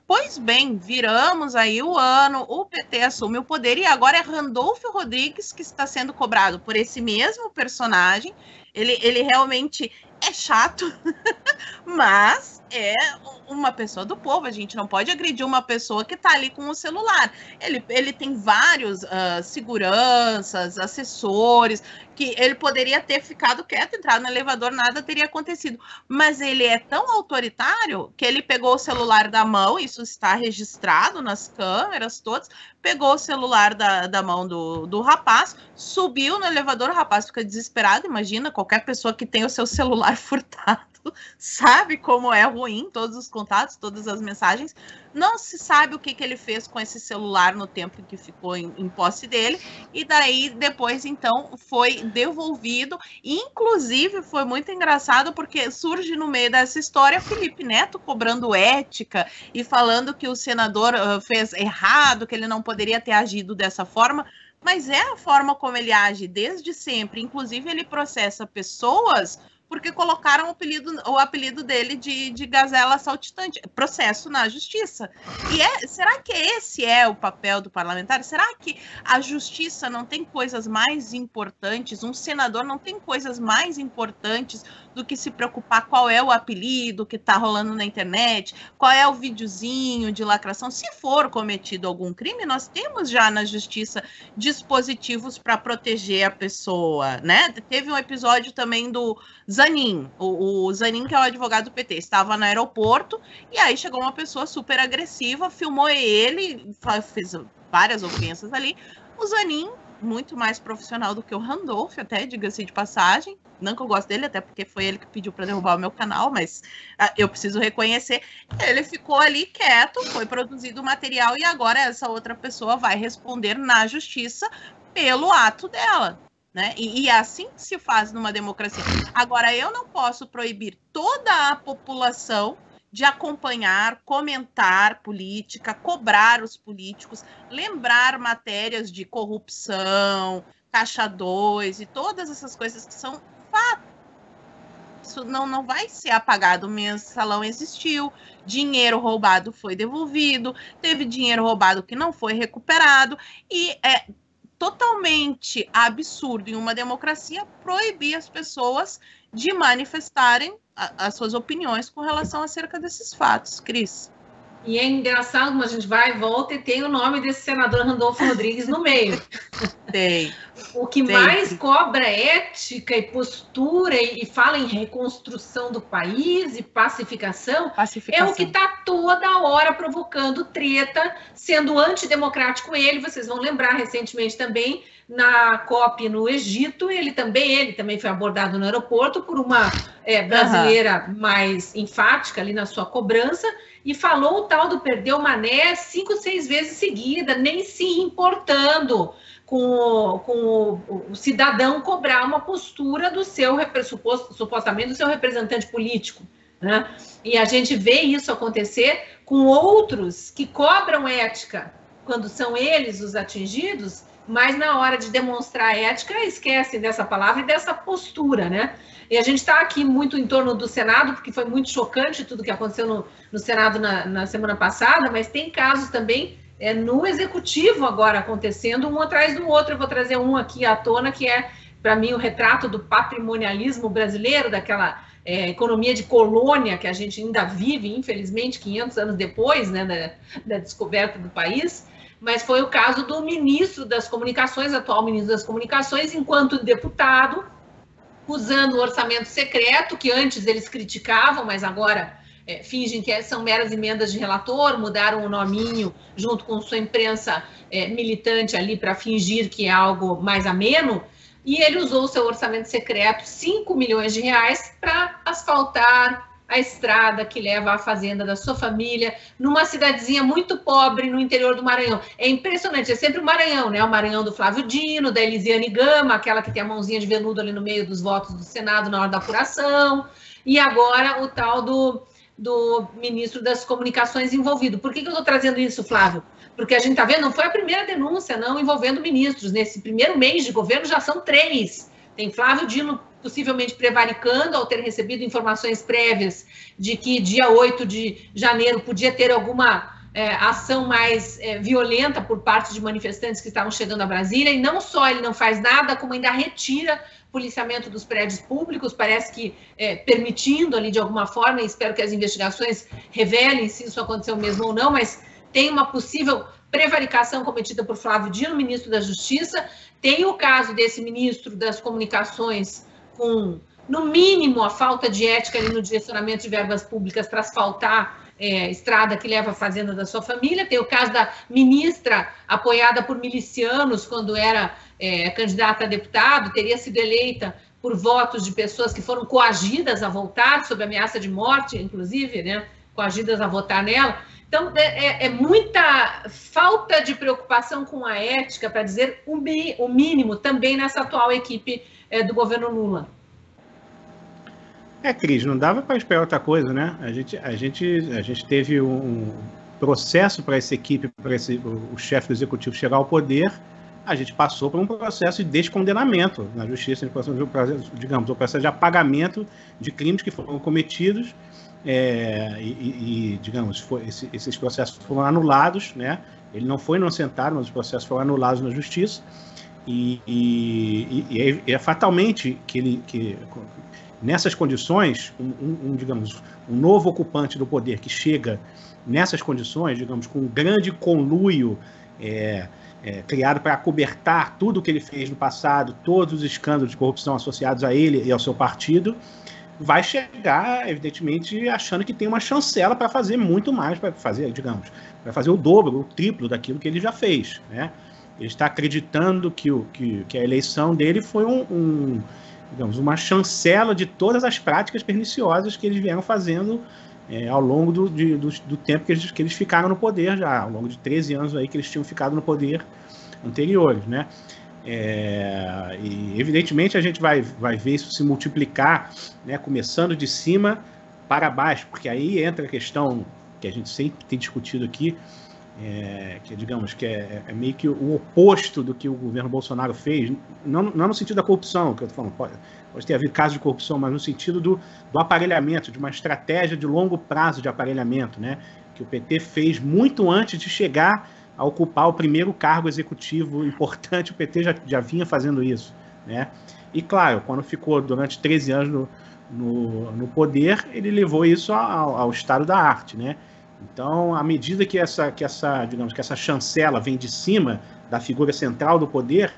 Pois bem, viramos aí o ano, o PT assume o poder e agora é Randolfo Rodrigues que está sendo cobrado por esse mesmo personagem. Ele realmente é chato, mas é uma pessoa do povo. A gente não pode agredir uma pessoa que está ali com o celular. Ele tem vários seguranças, assessores, que ele poderia ter ficado quieto, entrado no elevador, nada teria acontecido. Mas ele é tão autoritário que ele pegou o celular da mão, isso está registrado nas câmeras todas, pegou o celular da mão do rapaz, subiu no elevador, o rapaz fica desesperado. Imagina, qualquer pessoa que tem o seu celular furtado sabe como é ruim, todos os contatos, todas as mensagens. Não se sabe o que ele fez com esse celular no tempo em que ficou em posse dele, e daí depois então foi devolvido. Inclusive foi muito engraçado porque surge no meio dessa história Felipe Neto cobrando ética e falando que o senador fez errado, que ele não poderia ter agido dessa forma. Mas é a forma como ele age desde sempre. Inclusive ele processa pessoas porque colocaram o apelido dele de gazela saltitante. Processo na justiça. E será que esse é o papel do parlamentar? Será que a justiça não tem coisas mais importantes? Um senador não tem coisas mais importantes do que se preocupar qual é o apelido que está rolando na internet, qual é o videozinho de lacração? Se for cometido algum crime, nós temos já na justiça dispositivos para proteger a pessoa, né? Teve um episódio também do Zanin, o Zanin, que é o advogado do PT, estava no aeroporto e aí chegou uma pessoa super agressiva, filmou ele, fez várias ofensas ali. O Zanin muito mais profissional do que o Randolph, até, diga-se de passagem. Não que eu gosto dele, até porque foi ele que pediu para derrubar o meu canal, mas eu preciso reconhecer. Ele ficou ali quieto, foi produzido o material e agora essa outra pessoa vai responder na justiça pelo ato dela. Né? E é assim que se faz numa democracia. Agora, eu não posso proibir toda a população de acompanhar, comentar política, cobrar os políticos, lembrar matérias de corrupção, Caixa 2 e todas essas coisas que são fato. Isso não vai ser apagado. O mensalão existiu, dinheiro roubado foi devolvido, teve dinheiro roubado que não foi recuperado, e é totalmente absurdo em uma democracia proibir as pessoas de manifestarem as suas opiniões com relação acerca desses fatos. Cris? E é engraçado como a gente vai e volta e tem o nome desse senador Randolfo Rodrigues no meio. Tem. O que mais cobra ética e postura e fala em reconstrução do país e pacificação. É o que está toda hora provocando treta, sendo antidemocrático ele. Vocês vão lembrar recentemente também na COP no Egito, ele também foi abordado no aeroporto por uma brasileira mais enfática ali na sua cobrança e falou o tal do perdeu Mané 5, 6 vezes seguida, nem se importando com o cidadão cobrar uma postura do seu, supostamente, do seu representante político. Né? E a gente vê isso acontecer com outros que cobram ética quando são eles os atingidos, mas na hora de demonstrar ética esquecem dessa palavra e dessa postura, né? E a gente está aqui muito em torno do Senado, porque foi muito chocante tudo que aconteceu no Senado na semana passada, mas tem casos também no Executivo agora acontecendo, um atrás do outro. Eu vou trazer um aqui à tona, que é, para mim, o retrato do patrimonialismo brasileiro, daquela economia de colônia que a gente ainda vive, infelizmente, 500 anos depois, né, da descoberta do país. Mas foi o caso do ministro das Comunicações, atual ministro das Comunicações, enquanto deputado, usando o orçamento secreto, que antes eles criticavam, mas agora fingem que são meras emendas de relator, mudaram o nominho junto com sua imprensa militante ali para fingir que é algo mais ameno, e ele usou o seu orçamento secreto, 5 milhões de reais, para asfaltar a estrada que leva à fazenda da sua família, numa cidadezinha muito pobre no interior do Maranhão. É impressionante, é sempre o Maranhão, né? O Maranhão do Flávio Dino, da Elisiane Gama, aquela que tem a mãozinha de veludo ali no meio dos votos do Senado na hora da apuração, e agora o tal do ministro das Comunicações envolvido. Por que eu estou trazendo isso, Flávio? Porque a gente está vendo, não foi a primeira denúncia, não, envolvendo ministros. Nesse primeiro mês de governo já são 3. Tem Flávio Dino possivelmente prevaricando ao ter recebido informações prévias de que dia 8 de janeiro podia ter alguma ação mais violenta por parte de manifestantes que estavam chegando a Brasília, e não só ele não faz nada, como ainda retira policiamento dos prédios públicos, parece que permitindo ali de alguma forma, e espero que as investigações revelem se isso aconteceu mesmo ou não, mas tem uma possível prevaricação cometida por Flávio Dino, ministro da Justiça. Tem o caso desse ministro das Comunicações com, no mínimo, a falta de ética ali no direcionamento de verbas públicas para asfaltar estrada que leva à fazenda da sua família. Tem o caso da ministra apoiada por milicianos quando era candidata a deputado, teria sido eleita por votos de pessoas que foram coagidas a votar, sob ameaça de morte, inclusive, né, coagidas a votar nela. Então, é muita falta de preocupação com a ética, para dizer o mínimo, também nessa atual equipe do governo Lula. Cris, não dava para esperar outra coisa, né? A gente teve um processo para essa equipe, para o chefe do executivo chegar ao poder. A gente passou por um processo de descondenamento na justiça, digamos, um processo de apagamento de crimes que foram cometidos. Digamos, esses processos foram anulados, né? Ele não foi inocentado, mas os processos foram anulados na justiça, e é fatalmente que nessas condições, digamos, um novo ocupante do poder que chega nessas condições, digamos, com um grande conluio criado para acobertar tudo o que ele fez no passado, todos os escândalos de corrupção associados a ele e ao seu partido, vai chegar, evidentemente, achando que tem uma chancela para fazer muito mais, para fazer, digamos, para fazer o dobro, o triplo daquilo que ele já fez, né? Ele está acreditando que a eleição dele foi digamos, uma chancela de todas as práticas perniciosas que eles vieram fazendo ao longo do tempo que eles ficaram no poder já, ao longo de 13 anos aí que eles tinham ficado no poder anteriores, né? E evidentemente a gente vai ver isso se multiplicar, né, começando de cima para baixo, porque aí entra a questão que a gente sempre tem discutido aqui, que digamos que é meio que o oposto do que o governo Bolsonaro fez, não no sentido da corrupção, que eu estou falando, pode ter havido casos de corrupção, mas no sentido do aparelhamento, de uma estratégia de longo prazo de aparelhamento, né, que o PT fez muito antes de chegar a ocupar o primeiro cargo executivo importante. O PT já vinha fazendo isso, né? E claro, quando ficou durante 13 anos no poder, ele levou isso ao estado da arte, né? Então, à medida que essa chancela vem de cima da figura central do poder,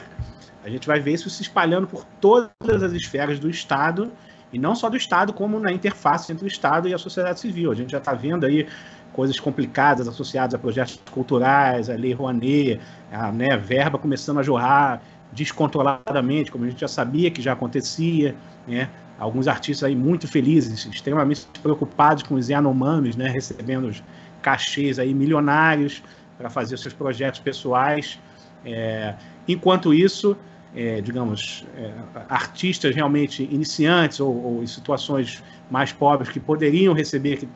a gente vai ver isso se espalhando por todas as esferas do Estado, e não só do Estado, como na interface entre o Estado e a sociedade civil. A gente já está vendo aí coisas complicadas associadas a projetos culturais, a Lei Rouanet, né, verba começando a jorrar descontroladamente, como a gente já sabia que já acontecia, né? Alguns artistas aí muito felizes, extremamente preocupados com os Yanomamis, né, recebendo os cachês aí milionários para fazer seus projetos pessoais. Enquanto isso, digamos, artistas realmente iniciantes ou em situações mais pobres que poderiam receber, que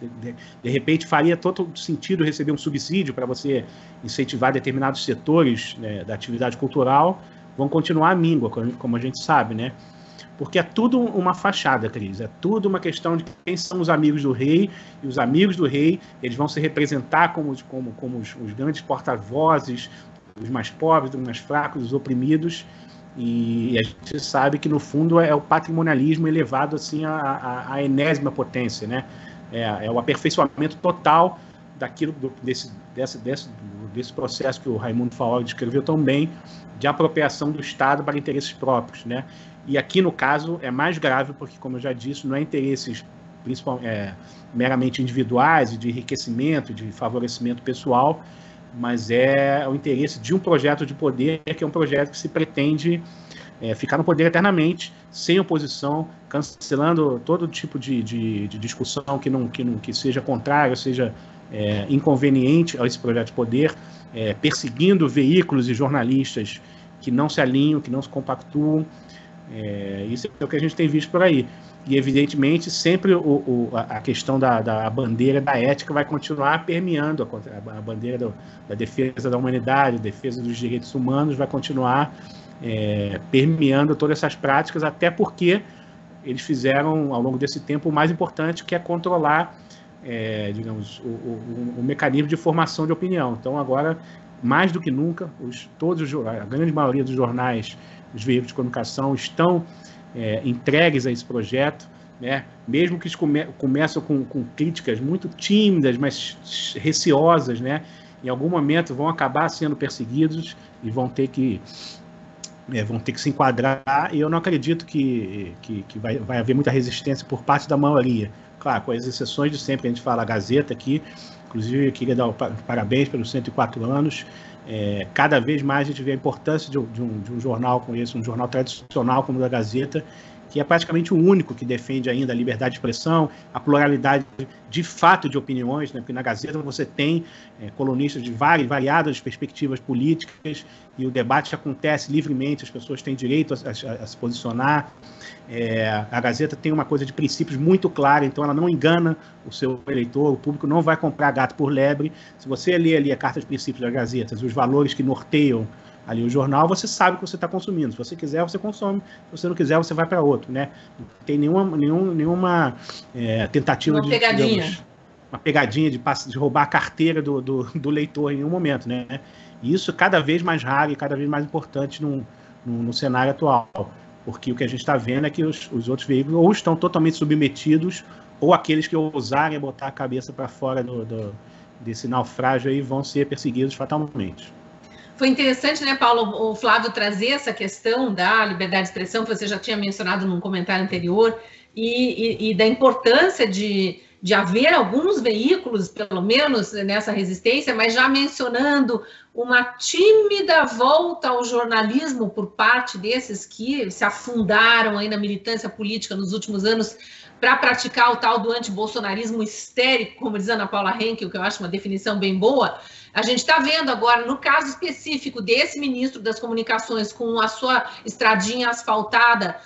de repente faria todo sentido receber um subsídio para você incentivar determinados setores, né, da atividade cultural, vão continuar à míngua, como a gente sabe, né? Porque é tudo uma fachada, Cris, é tudo uma questão de quem são os amigos do rei, e os amigos do rei, eles vão se representar como os grandes porta-vozes dos mais pobres, dos mais fracos, dos oprimidos, e a gente sabe que no fundo é o patrimonialismo elevado assim à enésima potência, né? É o aperfeiçoamento total daquilo desse processo que o Raimundo Faol descreveu tão bem, de apropriação do Estado para interesses próprios, né? E aqui no caso é mais grave porque, como eu já disse, não é interesses meramente individuais e de enriquecimento, de favorecimento pessoal, mas é o interesse de um projeto de poder, que é um projeto que se pretende ficar no poder eternamente, sem oposição, cancelando todo tipo de discussão que seja contrário, seja inconveniente a esse projeto de poder, perseguindo veículos e jornalistas que não se alinham, que não se compactuam. Isso é o que a gente tem visto por aí. E, evidentemente, sempre a questão da bandeira da ética vai continuar permeando, a bandeira da defesa da humanidade, defesa dos direitos humanos, vai continuar permeando todas essas práticas, até porque eles fizeram, ao longo desse tempo, o mais importante, que é controlar, digamos, o mecanismo de formação de opinião. Então, agora, mais do que nunca, a grande maioria dos jornais, os veículos de comunicação estão entregues a esse projeto, né? Mesmo que eles começam com críticas muito tímidas, mas receosas, né? Em algum momento vão acabar sendo perseguidos e vão ter que se enquadrar, e eu não acredito que vai haver muita resistência por parte da maioria. Claro, com as exceções de sempre, a gente fala a Gazeta aqui, inclusive eu queria dar parabéns pelos 104 anos, cada vez mais a gente vê a importância de um jornal como esse, um jornal tradicional como o da Gazeta, que é praticamente o único que defende ainda a liberdade de expressão, a pluralidade de fato de opiniões, né? Porque na Gazeta você tem colunistas de variadas perspectivas políticas e o debate acontece livremente, as pessoas têm direito a se posicionar. A Gazeta tem uma coisa de princípios muito clara, então ela não engana o seu eleitor, o público não vai comprar gato por lebre. Se você ler ali a Carta de Princípios da Gazeta, os valores que norteiam ali o jornal, você sabe o que você está consumindo. Se você quiser, você consome. Se você não quiser, você vai para outro, né? Não tem nenhuma tentativa de digamos, uma pegadinha de roubar a carteira do leitor em nenhum momento, né? E isso é cada vez mais raro e cada vez mais importante no cenário atual, porque o que a gente está vendo é que os outros veículos ou estão totalmente submetidos, ou aqueles que ousarem botar a cabeça para fora desse naufrágio aí vão ser perseguidos fatalmente. Foi interessante, né, Paulo, o Flávio trazer essa questão da liberdade de expressão, que você já tinha mencionado num comentário anterior, e da importância de de haver alguns veículos, pelo menos, nessa resistência, mas já mencionando uma tímida volta ao jornalismo por parte desses que se afundaram aí na militância política nos últimos anos para praticar o tal do antibolsonarismo histérico, como diz Ana Paula Henkel, que eu acho uma definição bem boa. A gente está vendo agora, no caso específico desse ministro das Comunicações, com a sua estradinha asfaltada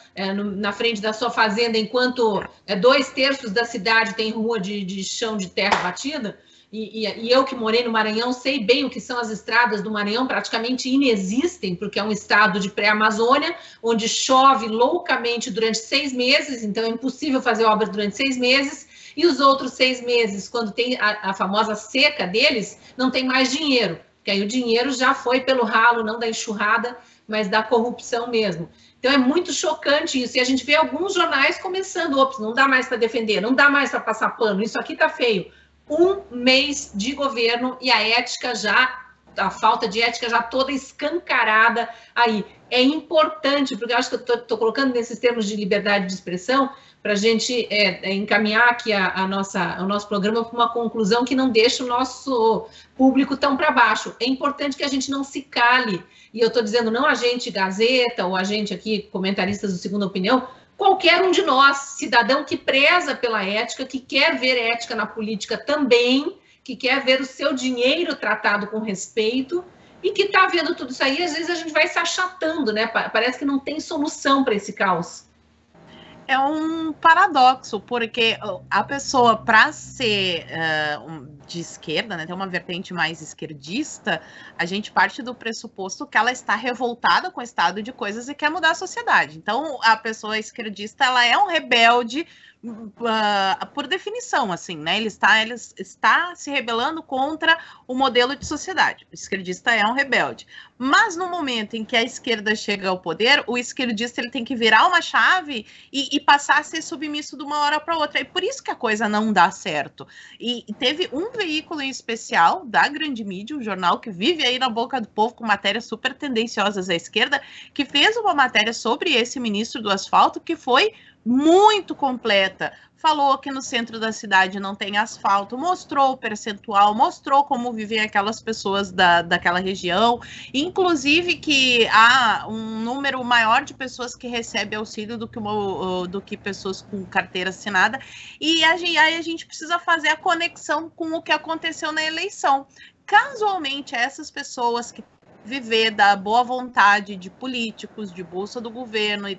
na frente da sua fazenda, enquanto 2/3 da cidade tem rua de chão de terra batida, e eu que morei no Maranhão sei bem o que são as estradas do Maranhão, praticamente inexistem, porque é um estado de pré-Amazônia, onde chove loucamente durante 6 meses, então é impossível fazer obras durante 6 meses, e os outros 6 meses, quando tem a famosa seca deles, não tem mais dinheiro, porque aí o dinheiro já foi pelo ralo, não da enxurrada, mas da corrupção mesmo. Então é muito chocante isso, e a gente vê alguns jornais começando, não dá mais para defender, não dá mais para passar pano, isso aqui tá feio. 1 mês de governo e a falta de ética já toda escancarada aí. É importante, porque eu acho que eu estou colocando nesses termos de liberdade de expressão, para a gente encaminhar aqui o nosso programa para uma conclusão que não deixa o nosso público tão para baixo. É importante que a gente não se cale, e eu estou dizendo não a gente Gazeta, ou a gente aqui, comentaristas do Segunda Opinião, qualquer um de nós, cidadão que preza pela ética, que quer ver ética na política também, que quer ver o seu dinheiro tratado com respeito, e que está vendo tudo isso aí, às vezes a gente vai se achatando, né? Parece que não tem solução para esse caos. É um paradoxo, porque a pessoa, para ser de esquerda, né, ter uma vertente mais esquerdista, a gente parte do pressuposto que ela está revoltada com o estado de coisas e quer mudar a sociedade. Então, a pessoa esquerdista, ela é um rebelde por definição, assim, né? Ele está se rebelando contra o modelo de sociedade. O esquerdista é um rebelde. Mas no momento em que a esquerda chega ao poder, o esquerdista ele tem que virar uma chave e passar a ser submisso de uma hora para outra. E por isso que a coisa não dá certo. E teve um veículo em especial da grande mídia, um jornal que vive aí na boca do povo com matérias super tendenciosas à esquerda, que fez uma matéria sobre esse ministro do asfalto que foi muito completa. Falou que no centro da cidade não tem asfalto, mostrou o percentual, mostrou como vivem aquelas pessoas daquela região, inclusive que há um número maior de pessoas que recebem auxílio do que pessoas com carteira assinada, e aí a gente precisa fazer a conexão com o que aconteceu na eleição. Casualmente, essas pessoas que viver da boa vontade de políticos, de bolsa do governo e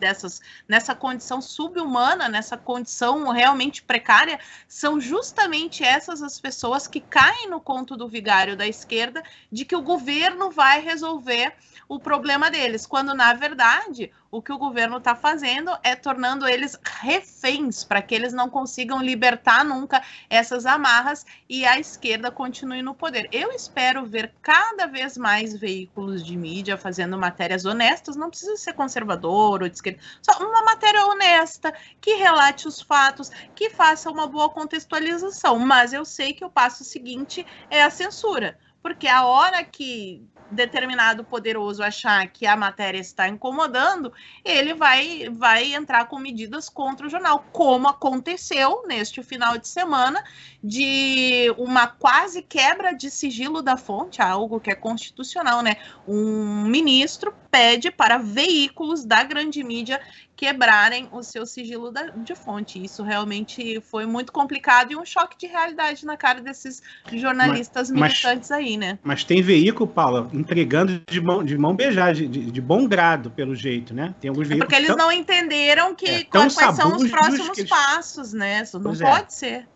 nessa condição subhumana, nessa condição realmente precária, são justamente essas as pessoas que caem no conto do vigário da esquerda de que o governo vai resolver o problema deles, quando na verdade o que o governo está fazendo é tornando eles reféns para que eles não consigam libertar nunca essas amarras e a esquerda continue no poder. Eu espero ver cada vez mais veículos de mídia fazendo matérias honestas, não precisa ser conservador ou de esquerda, só uma matéria honesta, que relate os fatos, que faça uma boa contextualização, mas eu sei que o passo seguinte é a censura, porque a hora que determinado poderoso achar que a matéria está incomodando, ele vai entrar com medidas contra o jornal, como aconteceu neste final de semana, de uma quase quebra de sigilo da fonte, algo que é constitucional, né? Um ministro pede para veículos da grande mídia quebrarem o seu sigilo de fonte. Isso realmente foi muito complicado e um choque de realidade na cara desses jornalistas militantes aí, né? Mas tem veículo, Paula, entregando de mão beijada, de bom grado, pelo jeito, né? Tem alguns veículos porque eles não entenderam quais são os próximos passos, né? Isso não pode ser.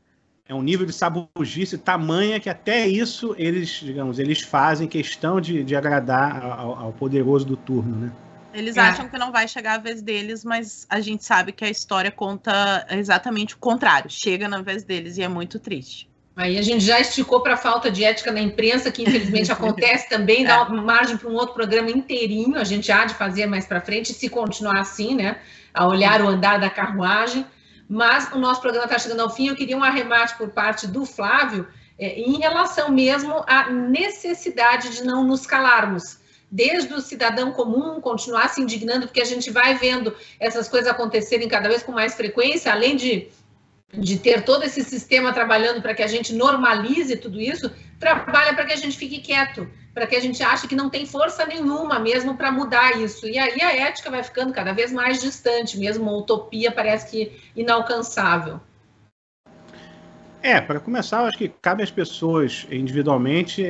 É um nível de sabugice tamanha que até isso eles fazem questão de agradar ao poderoso do turno, né? Eles acham que não vai chegar a vez deles, mas a gente sabe que a história conta exatamente o contrário. Chega na vez deles e é muito triste. Aí a gente já esticou para a falta de ética na imprensa, que infelizmente acontece também, dá uma margem para um outro programa inteirinho, a gente há de fazer mais para frente, se continuar assim, né, a olhar o andar da carruagem. Mas o nosso programa está chegando ao fim, eu queria um arremate por parte do Flávio, em relação mesmo à necessidade de não nos calarmos, desde o cidadão comum continuar se indignando, porque a gente vai vendo essas coisas acontecerem cada vez com mais frequência, além de de ter todo esse sistema trabalhando para que a gente normalize tudo isso, trabalha para que a gente fique quieto, para que a gente ache que não tem força nenhuma mesmo para mudar isso. E aí a ética vai ficando cada vez mais distante, mesmo uma utopia parece que inalcançável. Para começar, eu acho que cabe às pessoas individualmente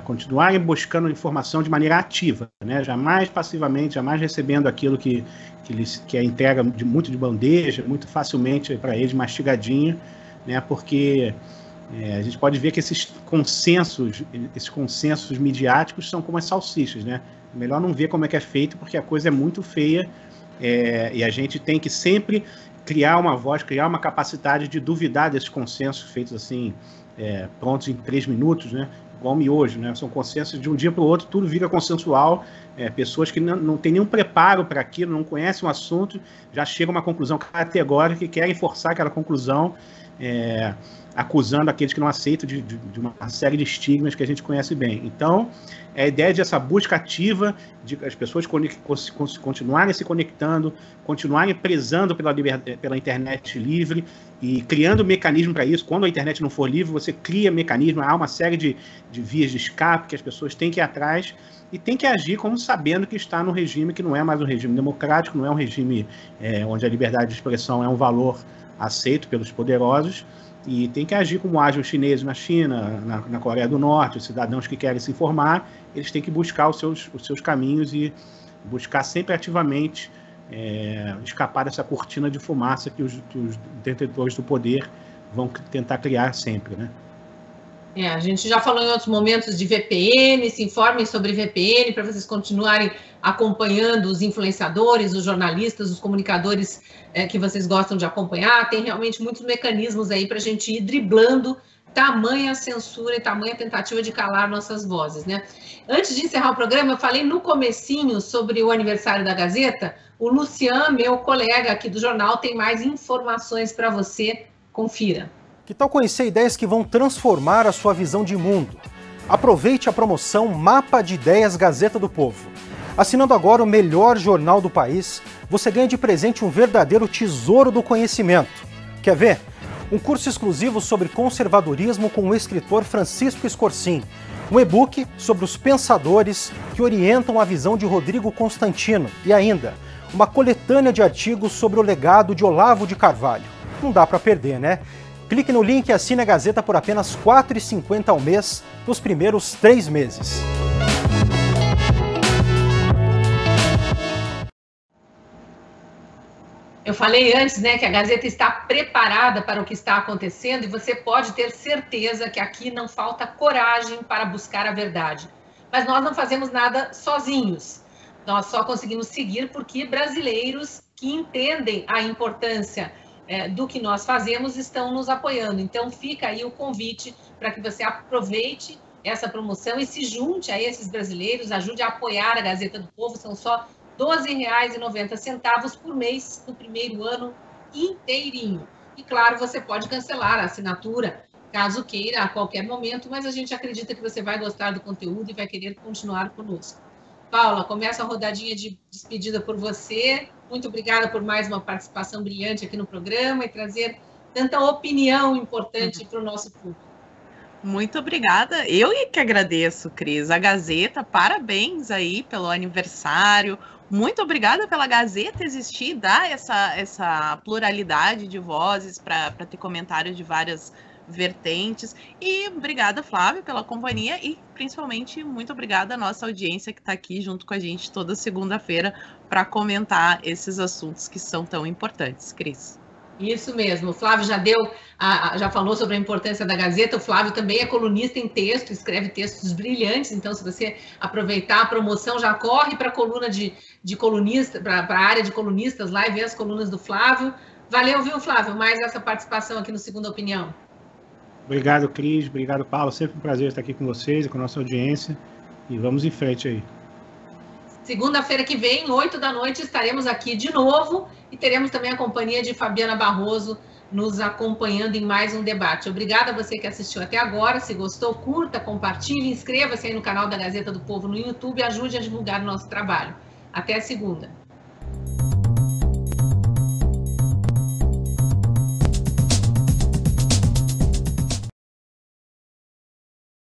continuarem buscando informação de maneira ativa, né? Jamais passivamente, jamais recebendo aquilo que é entrega muito de bandeja, muito facilmente para eles, mastigadinho, né? Porque a gente pode ver que esses consensos midiáticos são como as salsichas, né? É melhor não ver como é que é feito, porque a coisa é muito feia, e a gente tem que sempre criar uma voz, criar uma capacidade de duvidar desses consensos feitos assim, prontos em 3 minutos, né? Igual o miojo, né? São consensos de um dia para o outro, tudo vira consensual, pessoas que não têm nenhum preparo para aquilo, não conhecem o assunto, já chegam a uma conclusão categórica e querem forçar aquela conclusão, acusando aqueles que não aceitam de uma série de estigmas que a gente conhece bem. Então, a ideia dessa busca ativa, de as pessoas continuarem se conectando, continuarem prezando pela internet livre e criando mecanismo para isso. Quando a internet não for livre, você cria mecanismo, há uma série de vias de escape que as pessoas têm que ir atrás e têm que agir como sabendo que está num regime que não é mais um regime democrático, não é um regime onde a liberdade de expressão é um valor aceito pelos poderosos, e tem que agir como agem os chineses na China, na Coreia do Norte, os cidadãos que querem se informar, eles têm que buscar os seus caminhos e buscar sempre ativamente escapar dessa cortina de fumaça que os detentores do poder vão tentar criar sempre, né? A gente já falou em outros momentos de VPN, se informem sobre VPN para vocês continuarem acompanhando os influenciadores, os jornalistas, os comunicadores que vocês gostam de acompanhar. Tem realmente muitos mecanismos aí para a gente ir driblando tamanha censura e tamanha tentativa de calar nossas vozes, né? Antes de encerrar o programa, eu falei no comecinho sobre o aniversário da Gazeta. O Lucian, meu colega aqui do jornal, tem mais informações para você. Confira. Que tal conhecer ideias que vão transformar a sua visão de mundo? Aproveite a promoção Mapa de Ideias Gazeta do Povo. Assinando agora o melhor jornal do país, você ganha de presente um verdadeiro tesouro do conhecimento. Quer ver? Um curso exclusivo sobre conservadorismo com o escritor Francisco Escorcim. Um e-book sobre os pensadores que orientam a visão de Rodrigo Constantino. E ainda, uma coletânea de artigos sobre o legado de Olavo de Carvalho. Não dá para perder, né? Clique no link e assine a Gazeta por apenas R$ 4,50 ao mês nos primeiros 3 meses. Eu falei antes, né, que a Gazeta está preparada para o que está acontecendo e você pode ter certeza que aqui não falta coragem para buscar a verdade. Mas nós não fazemos nada sozinhos. Nós só conseguimos seguir porque brasileiros que entendem a importância do que nós fazemos estão nos apoiando. Então fica aí o convite para que você aproveite essa promoção e se junte a esses brasileiros, ajude a apoiar a Gazeta do Povo. São só R$ 12,90 por mês no primeiro ano inteirinho. E claro, você pode cancelar a assinatura caso queira a qualquer momento, mas a gente acredita que você vai gostar do conteúdo e vai querer continuar conosco. Paula, começa a rodadinha de despedida por você. Muito obrigada por mais uma participação brilhante aqui no programa e trazer tanta opinião importante para o nosso público. Muito obrigada. Eu que agradeço, Cris. A Gazeta, parabéns aí pelo aniversário. Muito obrigada pela Gazeta existir, dar essa pluralidade de vozes para ter comentários de várias vertentes. E obrigada, Flávio, pela companhia e principalmente muito obrigada à nossa audiência que está aqui junto com a gente toda segunda-feira para comentar esses assuntos que são tão importantes. Cris. Isso mesmo, o Flávio já falou sobre a importância da Gazeta. O Flávio também é colunista em texto, escreve textos brilhantes, então se você aproveitar a promoção, já corre para a coluna de colunista, para a área de colunistas lá e ver as colunas do Flávio. Valeu, viu, Flávio, mais essa participação aqui no Segunda Opinião. Obrigado, Cris, obrigado, Paulo, sempre um prazer estar aqui com vocês e com a nossa audiência, e vamos em frente aí. Segunda-feira que vem, 8 da noite, estaremos aqui de novo e teremos também a companhia de Fabiana Barroso nos acompanhando em mais um debate. Obrigada a você que assistiu até agora. Se gostou, curta, compartilhe, inscreva-se aí no canal da Gazeta do Povo no YouTube e ajude a divulgar o nosso trabalho. Até a segunda.